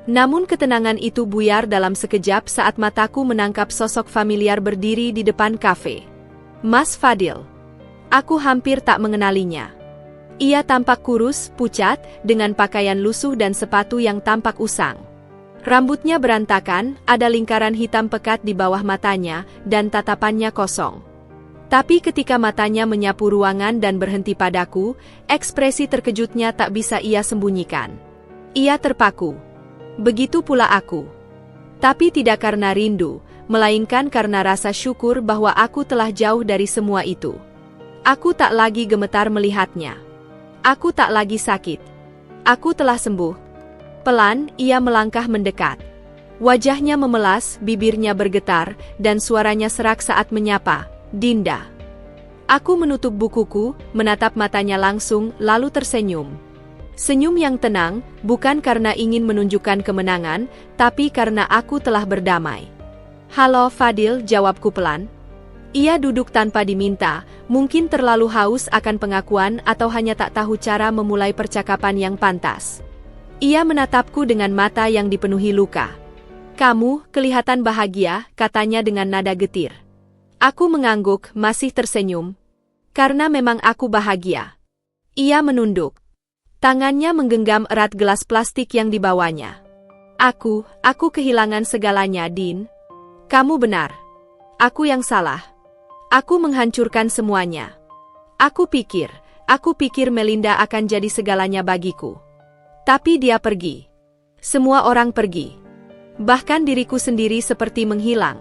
S1: Namun ketenangan itu buyar dalam sekejap saat mataku menangkap sosok familiar berdiri di depan kafe. Mas Fadil. Aku hampir tak mengenalinya. Ia tampak kurus, pucat, dengan pakaian lusuh dan sepatu yang tampak usang. Rambutnya berantakan, ada lingkaran hitam pekat di bawah matanya, dan tatapannya kosong. Tapi ketika matanya menyapu ruangan dan berhenti padaku, ekspresi terkejutnya tak bisa ia sembunyikan. Ia terpaku. Begitu pula aku. Tapi tidak karena rindu, melainkan karena rasa syukur bahwa aku telah jauh dari semua itu. Aku tak lagi gemetar melihatnya. Aku tak lagi sakit. Aku telah sembuh. Pelan, ia melangkah mendekat. Wajahnya memelas, bibirnya bergetar, dan suaranya serak saat menyapa, "Dinda." Aku menutup bukuku, menatap matanya langsung, lalu tersenyum. Senyum yang tenang, bukan karena ingin menunjukkan kemenangan, tapi karena aku telah berdamai. "Halo Fadil," jawabku pelan. Ia duduk tanpa diminta, mungkin terlalu haus akan pengakuan atau hanya tak tahu cara memulai percakapan yang pantas. Ia menatapku dengan mata yang dipenuhi luka. "Kamu kelihatan bahagia," katanya dengan nada getir. Aku mengangguk, masih tersenyum. Karena memang aku bahagia. Ia menunduk. Tangannya menggenggam erat gelas plastik yang dibawanya. Aku kehilangan segalanya, Din. Kamu benar. Aku yang salah. Aku menghancurkan semuanya. Aku pikir Melinda akan jadi segalanya bagiku. Tapi dia pergi. Semua orang pergi. Bahkan diriku sendiri seperti menghilang.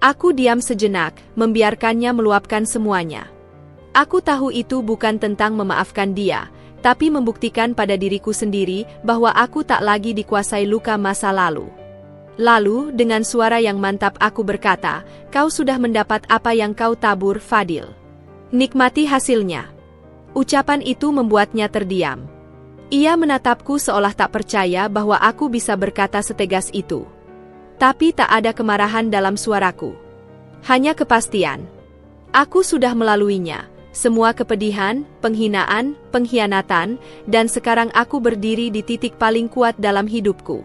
S1: Aku diam sejenak, membiarkannya meluapkan semuanya. Aku tahu itu bukan tentang memaafkan dia, tapi membuktikan pada diriku sendiri bahwa aku tak lagi dikuasai luka masa lalu. Lalu, dengan suara yang mantap aku berkata, "Kau sudah mendapat apa yang kau tabur, Fadil. Nikmati hasilnya." Ucapan itu membuatnya terdiam. Ia menatapku seolah tak percaya bahwa aku bisa berkata setegas itu. Tapi tak ada kemarahan dalam suaraku. Hanya kepastian. Aku sudah melaluinya. Semua kepedihan, penghinaan, pengkhianatan, dan sekarang aku berdiri di titik paling kuat dalam hidupku.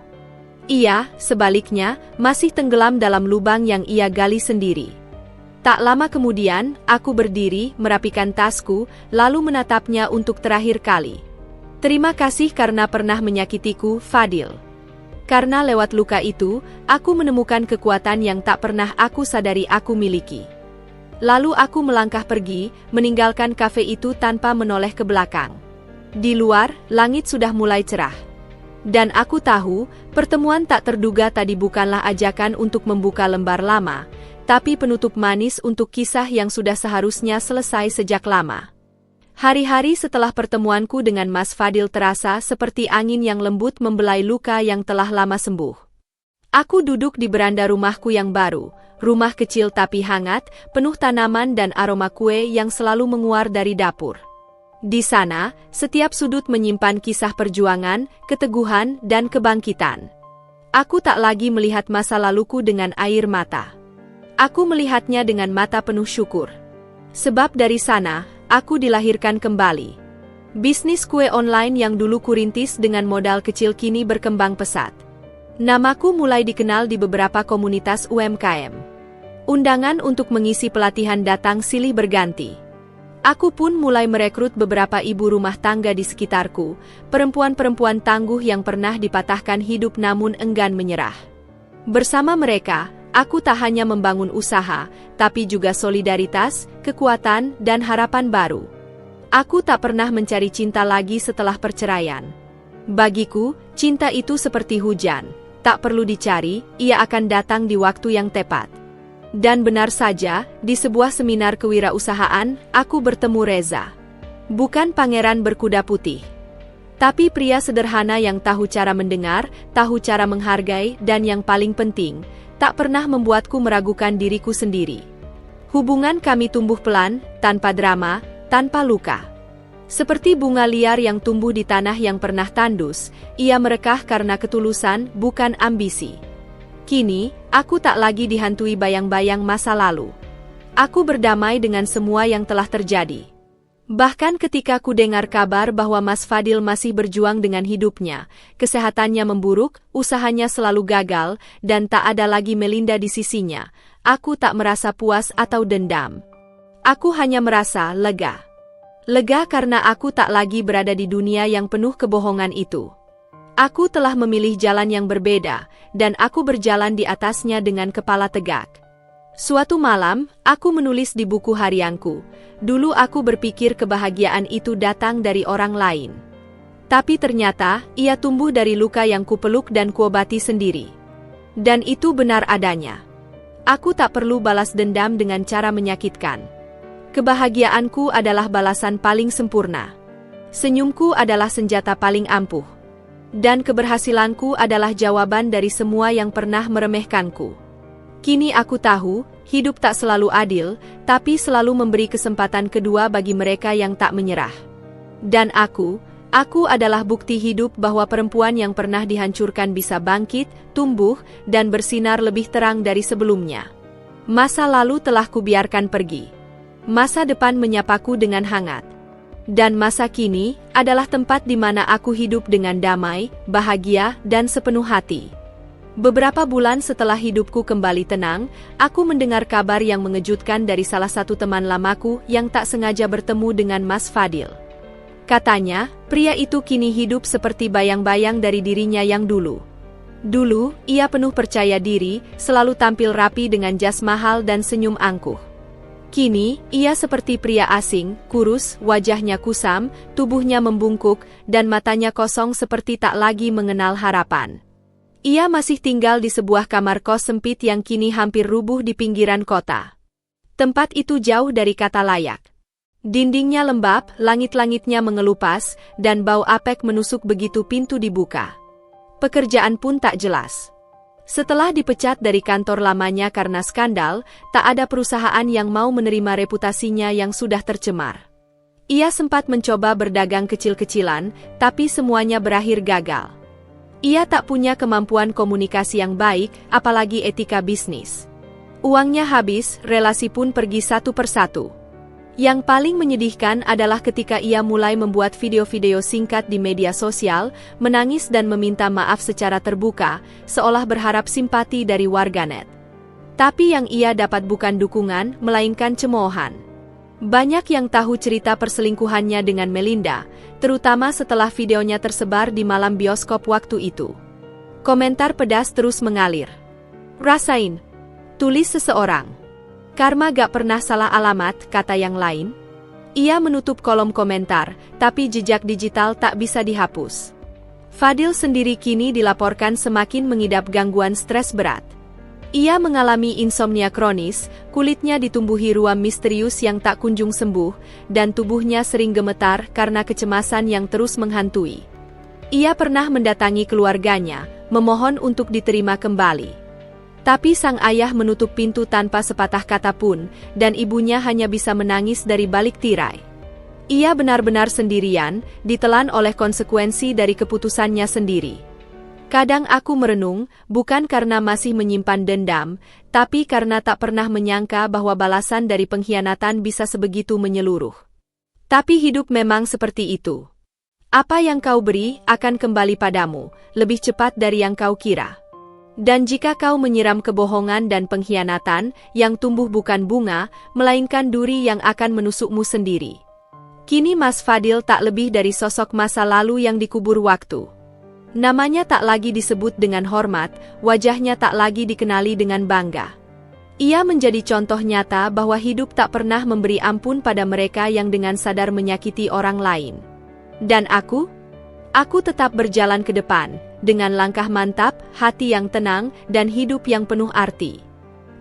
S1: Ia, sebaliknya, masih tenggelam dalam lubang yang ia gali sendiri. Tak lama kemudian, aku berdiri, merapikan tasku, lalu menatapnya untuk terakhir kali. Terima kasih karena pernah menyakitiku, Fadil. Karena lewat luka itu, aku menemukan kekuatan yang tak pernah aku sadari aku miliki. Lalu aku melangkah pergi, meninggalkan kafe itu tanpa menoleh ke belakang. Di luar, langit sudah mulai cerah. Dan aku tahu, pertemuan tak terduga tadi bukanlah ajakan untuk membuka lembar lama, tapi penutup manis untuk kisah yang sudah seharusnya selesai sejak lama. Hari-hari setelah pertemuanku dengan Mas Fadil terasa seperti angin yang lembut membelai luka yang telah lama sembuh. Aku duduk di beranda rumahku yang baru, rumah kecil tapi hangat, penuh tanaman dan aroma kue yang selalu menguar dari dapur. Di sana, setiap sudut menyimpan kisah perjuangan, keteguhan, dan kebangkitan. Aku tak lagi melihat masa laluku dengan air mata. Aku melihatnya dengan mata penuh syukur. Sebab dari sana, aku dilahirkan kembali. Bisnis kue online yang dulu kurintis dengan modal kecil kini berkembang pesat. Namaku mulai dikenal di beberapa komunitas UMKM. Undangan untuk mengisi pelatihan datang silih berganti. Aku pun mulai merekrut beberapa ibu rumah tangga di sekitarku, perempuan-perempuan tangguh yang pernah dipatahkan hidup namun enggan menyerah. Bersama mereka, aku tak hanya membangun usaha, tapi juga solidaritas, kekuatan, dan harapan baru. Aku tak pernah mencari cinta lagi setelah perceraian. Bagiku, cinta itu seperti hujan. Tak perlu dicari, ia akan datang di waktu yang tepat. Dan benar saja, di sebuah seminar kewirausahaan, aku bertemu Reza. Bukan pangeran berkuda putih. Tapi pria sederhana yang tahu cara mendengar, tahu cara menghargai, dan yang paling penting, tak pernah membuatku meragukan diriku sendiri. Hubungan kami tumbuh pelan, tanpa drama, tanpa luka. Seperti bunga liar yang tumbuh di tanah yang pernah tandus, ia merekah karena ketulusan, bukan ambisi. Kini, aku tak lagi dihantui bayang-bayang masa lalu. Aku berdamai dengan semua yang telah terjadi. Bahkan ketika ku dengar kabar bahwa Mas Fadil masih berjuang dengan hidupnya, kesehatannya memburuk, usahanya selalu gagal, dan tak ada lagi Melinda di sisinya, aku tak merasa puas atau dendam. Aku hanya merasa lega. Lega karena aku tak lagi berada di dunia yang penuh kebohongan itu. Aku telah memilih jalan yang berbeda, dan aku berjalan di atasnya dengan kepala tegak. Suatu malam, aku menulis di buku harianku, dulu aku berpikir kebahagiaan itu datang dari orang lain. Tapi ternyata, ia tumbuh dari luka yang kupeluk dan kuobati sendiri. Dan itu benar adanya. Aku tak perlu balas dendam dengan cara menyakitkan. Kebahagiaanku adalah balasan paling sempurna. Senyumku adalah senjata paling ampuh. Dan keberhasilanku adalah jawaban dari semua yang pernah meremehkanku. Kini aku tahu, hidup tak selalu adil, tapi selalu memberi kesempatan kedua bagi mereka yang tak menyerah. Dan aku adalah bukti hidup bahwa perempuan yang pernah dihancurkan bisa bangkit, tumbuh, dan bersinar lebih terang dari sebelumnya. Masa lalu telah kubiarkan pergi. Masa depan menyapaku dengan hangat. Dan masa kini adalah tempat di mana aku hidup dengan damai, bahagia, dan sepenuh hati. Beberapa bulan setelah hidupku kembali tenang, aku mendengar kabar yang mengejutkan dari salah satu teman lamaku yang tak sengaja bertemu dengan Mas Fadil. Katanya, pria itu kini hidup seperti bayang-bayang dari dirinya yang dulu. Dulu, ia penuh percaya diri, selalu tampil rapi dengan jas mahal dan senyum angkuh. Kini, ia seperti pria asing, kurus, wajahnya kusam, tubuhnya membungkuk, dan matanya kosong seperti tak lagi mengenal harapan. Ia masih tinggal di sebuah kamar kos sempit yang kini hampir rubuh di pinggiran kota. Tempat itu jauh dari kata layak. Dindingnya lembab, langit-langitnya mengelupas, dan bau apek menusuk begitu pintu dibuka. Pekerjaan pun tak jelas. Setelah dipecat dari kantor lamanya karena skandal, tak ada perusahaan yang mau menerima reputasinya yang sudah tercemar. Ia sempat mencoba berdagang kecil-kecilan, tapi semuanya berakhir gagal. Ia tak punya kemampuan komunikasi yang baik, apalagi etika bisnis. Uangnya habis, relasi pun pergi satu persatu. Yang paling menyedihkan adalah ketika ia mulai membuat video-video singkat di media sosial, menangis dan meminta maaf secara terbuka, seolah berharap simpati dari warganet. Tapi yang ia dapat bukan dukungan, melainkan cemoohan. Banyak yang tahu cerita perselingkuhannya dengan Melinda, terutama setelah videonya tersebar di malam bioskop waktu itu. Komentar pedas terus mengalir. "Rasain," tulis seseorang. "Karma gak pernah salah alamat," kata yang lain. Ia menutup kolom komentar, tapi jejak digital tak bisa dihapus. Fadil sendiri kini dilaporkan semakin mengidap gangguan stres berat. Ia mengalami insomnia kronis, kulitnya ditumbuhi ruam misterius yang tak kunjung sembuh, dan tubuhnya sering gemetar karena kecemasan yang terus menghantui. Ia pernah mendatangi keluarganya, memohon untuk diterima kembali. Tapi sang ayah menutup pintu tanpa sepatah kata pun, dan ibunya hanya bisa menangis dari balik tirai. Ia benar-benar sendirian, ditelan oleh konsekuensi dari keputusannya sendiri. Kadang aku merenung, bukan karena masih menyimpan dendam, tapi karena tak pernah menyangka bahwa balasan dari pengkhianatan bisa sebegitu menyeluruh. Tapi hidup memang seperti itu. Apa yang kau beri akan kembali padamu, lebih cepat dari yang kau kira. Dan jika kau menyiram kebohongan dan pengkhianatan, yang tumbuh bukan bunga, melainkan duri yang akan menusukmu sendiri. Kini Mas Fadil tak lebih dari sosok masa lalu yang dikubur waktu. Namanya tak lagi disebut dengan hormat, wajahnya tak lagi dikenali dengan bangga. Ia menjadi contoh nyata bahwa hidup tak pernah memberi ampun pada mereka yang dengan sadar menyakiti orang lain. Dan aku tetap berjalan ke depan, dengan langkah mantap, hati yang tenang, dan hidup yang penuh arti.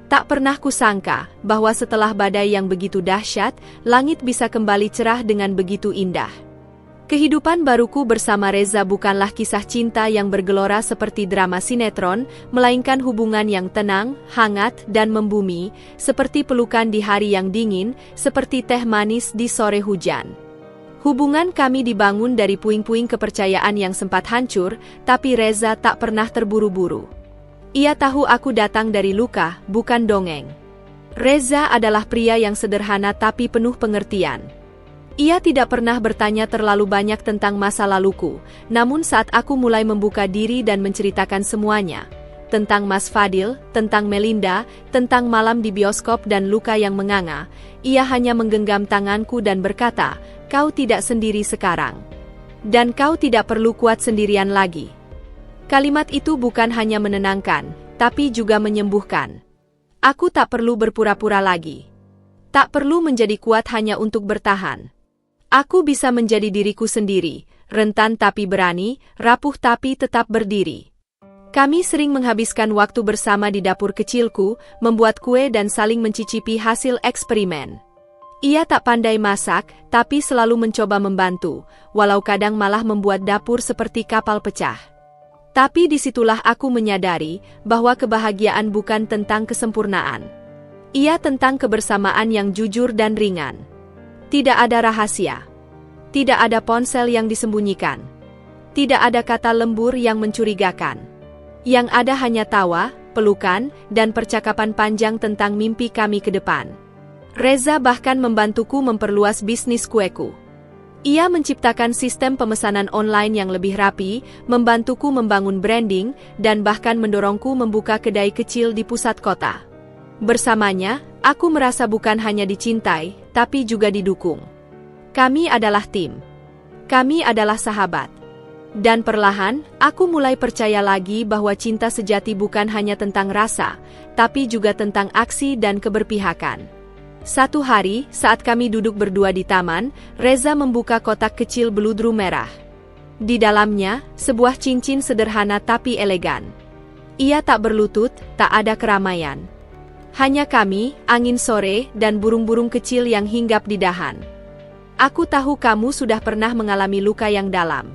S1: Tak pernah kusangka bahwa setelah badai yang begitu dahsyat, langit bisa kembali cerah dengan begitu indah. Kehidupan baruku bersama Reza bukanlah kisah cinta yang bergelora seperti drama sinetron, melainkan hubungan yang tenang, hangat, dan membumi, seperti pelukan di hari yang dingin, seperti teh manis di sore hujan. Hubungan kami dibangun dari puing-puing kepercayaan yang sempat hancur, tapi Reza tak pernah terburu-buru. Ia tahu aku datang dari luka, bukan dongeng. Reza adalah pria yang sederhana tapi penuh pengertian. Ia tidak pernah bertanya terlalu banyak tentang masa laluku, namun saat aku mulai membuka diri dan menceritakan semuanya, tentang Mas Fadil, tentang Melinda, tentang malam di bioskop dan luka yang menganga, ia hanya menggenggam tanganku dan berkata, "Kau tidak sendiri sekarang. Dan kau tidak perlu kuat sendirian lagi." Kalimat itu bukan hanya menenangkan, tapi juga menyembuhkan. Aku tak perlu berpura-pura lagi. Tak perlu menjadi kuat hanya untuk bertahan. Aku bisa menjadi diriku sendiri, rentan tapi berani, rapuh tapi tetap berdiri. Kami sering menghabiskan waktu bersama di dapur kecilku, membuat kue dan saling mencicipi hasil eksperimen. Ia tak pandai masak, tapi selalu mencoba membantu, walau kadang malah membuat dapur seperti kapal pecah. Tapi disitulah aku menyadari bahwa kebahagiaan bukan tentang kesempurnaan. Ia tentang kebersamaan yang jujur dan ringan. Tidak ada rahasia. Tidak ada ponsel yang disembunyikan. Tidak ada kata lembur yang mencurigakan. Yang ada hanya tawa, pelukan, dan percakapan panjang tentang mimpi kami ke depan. Reza bahkan membantuku memperluas bisnis kueku. Ia menciptakan sistem pemesanan online yang lebih rapi, membantuku membangun branding, dan bahkan mendorongku membuka kedai kecil di pusat kota. Bersamanya, aku merasa bukan hanya dicintai, tapi juga didukung. Kami adalah tim. Kami adalah sahabat. Dan perlahan, aku mulai percaya lagi bahwa cinta sejati bukan hanya tentang rasa, tapi juga tentang aksi dan keberpihakan. Satu hari, saat kami duduk berdua di taman, Reza membuka kotak kecil beludru merah. Di dalamnya, sebuah cincin sederhana tapi elegan. Ia tak berlutut, tak ada keramaian. Hanya kami, angin sore, dan burung-burung kecil yang hinggap di dahan. Aku tahu kamu sudah pernah mengalami luka yang dalam.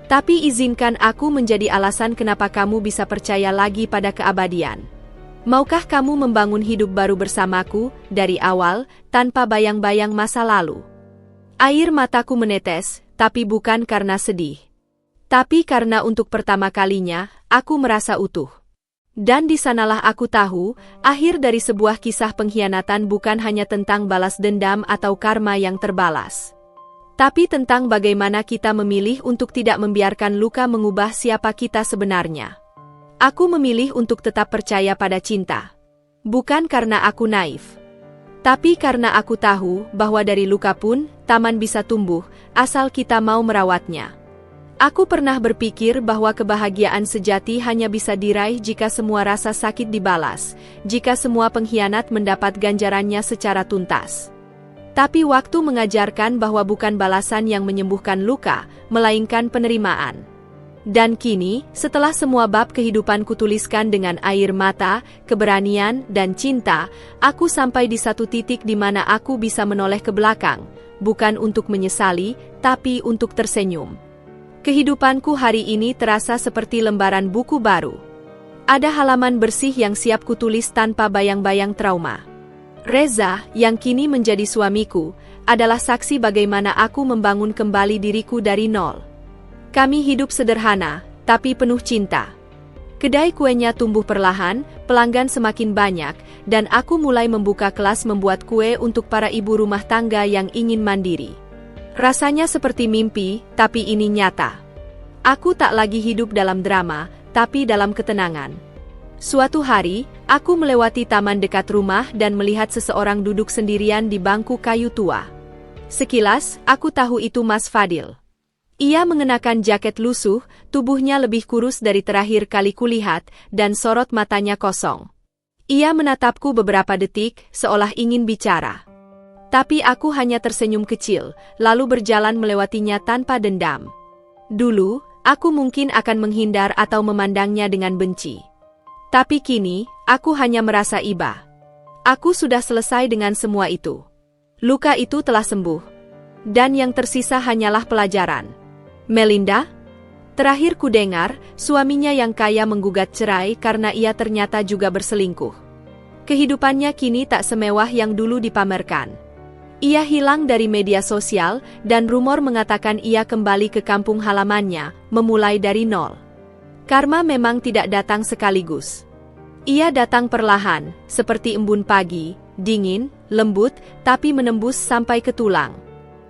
S1: Tapi izinkan aku menjadi alasan kenapa kamu bisa percaya lagi pada keabadian. Maukah kamu membangun hidup baru bersamaku, dari awal, tanpa bayang-bayang masa lalu? Air mataku menetes, tapi bukan karena sedih. Tapi karena untuk pertama kalinya, aku merasa utuh. Dan di sanalah aku tahu, akhir dari sebuah kisah pengkhianatan bukan hanya tentang balas dendam atau karma yang terbalas. Tapi tentang bagaimana kita memilih untuk tidak membiarkan luka mengubah siapa kita sebenarnya. Aku memilih untuk tetap percaya pada cinta. Bukan karena aku naif. Tapi karena aku tahu bahwa dari luka pun, taman bisa tumbuh, asal kita mau merawatnya. Aku pernah berpikir bahwa kebahagiaan sejati hanya bisa diraih jika semua rasa sakit dibalas, jika semua pengkhianat mendapat ganjarannya secara tuntas. Tapi waktu mengajarkan bahwa bukan balasan yang menyembuhkan luka, melainkan penerimaan. Dan kini, setelah semua bab kehidupanku tuliskan dengan air mata, keberanian, dan cinta, aku sampai di satu titik di mana aku bisa menoleh ke belakang, bukan untuk menyesali, tapi untuk tersenyum. Kehidupanku hari ini terasa seperti lembaran buku baru. Ada halaman bersih yang siap kutulis tanpa bayang-bayang trauma. Reza, yang kini menjadi suamiku, adalah saksi bagaimana aku membangun kembali diriku dari nol. Kami hidup sederhana, tapi penuh cinta. Kedai kuenya tumbuh perlahan, pelanggan semakin banyak, dan aku mulai membuka kelas membuat kue untuk para ibu rumah tangga yang ingin mandiri. Rasanya seperti mimpi, tapi ini nyata. Aku tak lagi hidup dalam drama, tapi dalam ketenangan. Suatu hari, aku melewati taman dekat rumah dan melihat seseorang duduk sendirian di bangku kayu tua. Sekilas, aku tahu itu Mas Fadil. Ia mengenakan jaket lusuh, tubuhnya lebih kurus dari terakhir kali kulihat, dan sorot matanya kosong. Ia menatapku beberapa detik, seolah ingin bicara. Tapi aku hanya tersenyum kecil, lalu berjalan melewatinya tanpa dendam. Dulu, aku mungkin akan menghindar atau memandangnya dengan benci. Tapi kini, aku hanya merasa iba. Aku sudah selesai dengan semua itu. Luka itu telah sembuh. Dan yang tersisa hanyalah pelajaran. Melinda? Terakhir ku dengar, suaminya yang kaya menggugat cerai karena ia ternyata juga berselingkuh. Kehidupannya kini tak semewah yang dulu dipamerkan. Ia hilang dari media sosial, dan rumor mengatakan ia kembali ke kampung halamannya, memulai dari nol. Karma memang tidak datang sekaligus. Ia datang perlahan, seperti embun pagi, dingin, lembut, tapi menembus sampai ke tulang.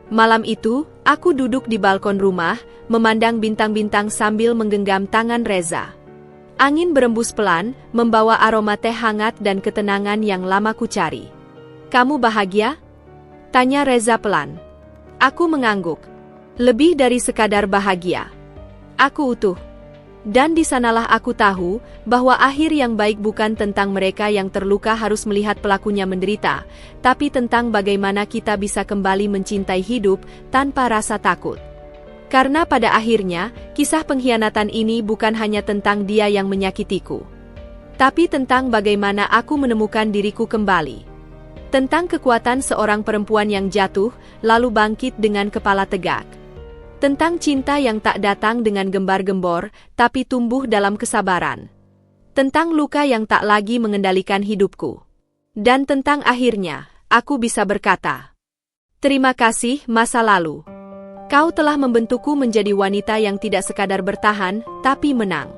S1: Malam itu, aku duduk di balkon rumah, memandang bintang-bintang sambil menggenggam tangan Reza. Angin berembus pelan, membawa aroma teh hangat dan ketenangan yang lama ku cari. "Kamu bahagia?" tanya Reza pelan. Aku mengangguk. Lebih dari sekadar bahagia. Aku utuh. Dan di sanalah aku tahu bahwa akhir yang baik bukan tentang mereka yang terluka harus melihat pelakunya menderita, tapi tentang bagaimana kita bisa kembali mencintai hidup tanpa rasa takut. Karena pada akhirnya, kisah pengkhianatan ini bukan hanya tentang dia yang menyakitiku, tapi tentang bagaimana aku menemukan diriku kembali. Tentang kekuatan seorang perempuan yang jatuh, lalu bangkit dengan kepala tegak. Tentang cinta yang tak datang dengan gembar-gembor, tapi tumbuh dalam kesabaran. Tentang luka yang tak lagi mengendalikan hidupku. Dan tentang akhirnya, aku bisa berkata, "Terima kasih, masa lalu. Kau telah membentukku menjadi wanita yang tidak sekadar bertahan, tapi menang."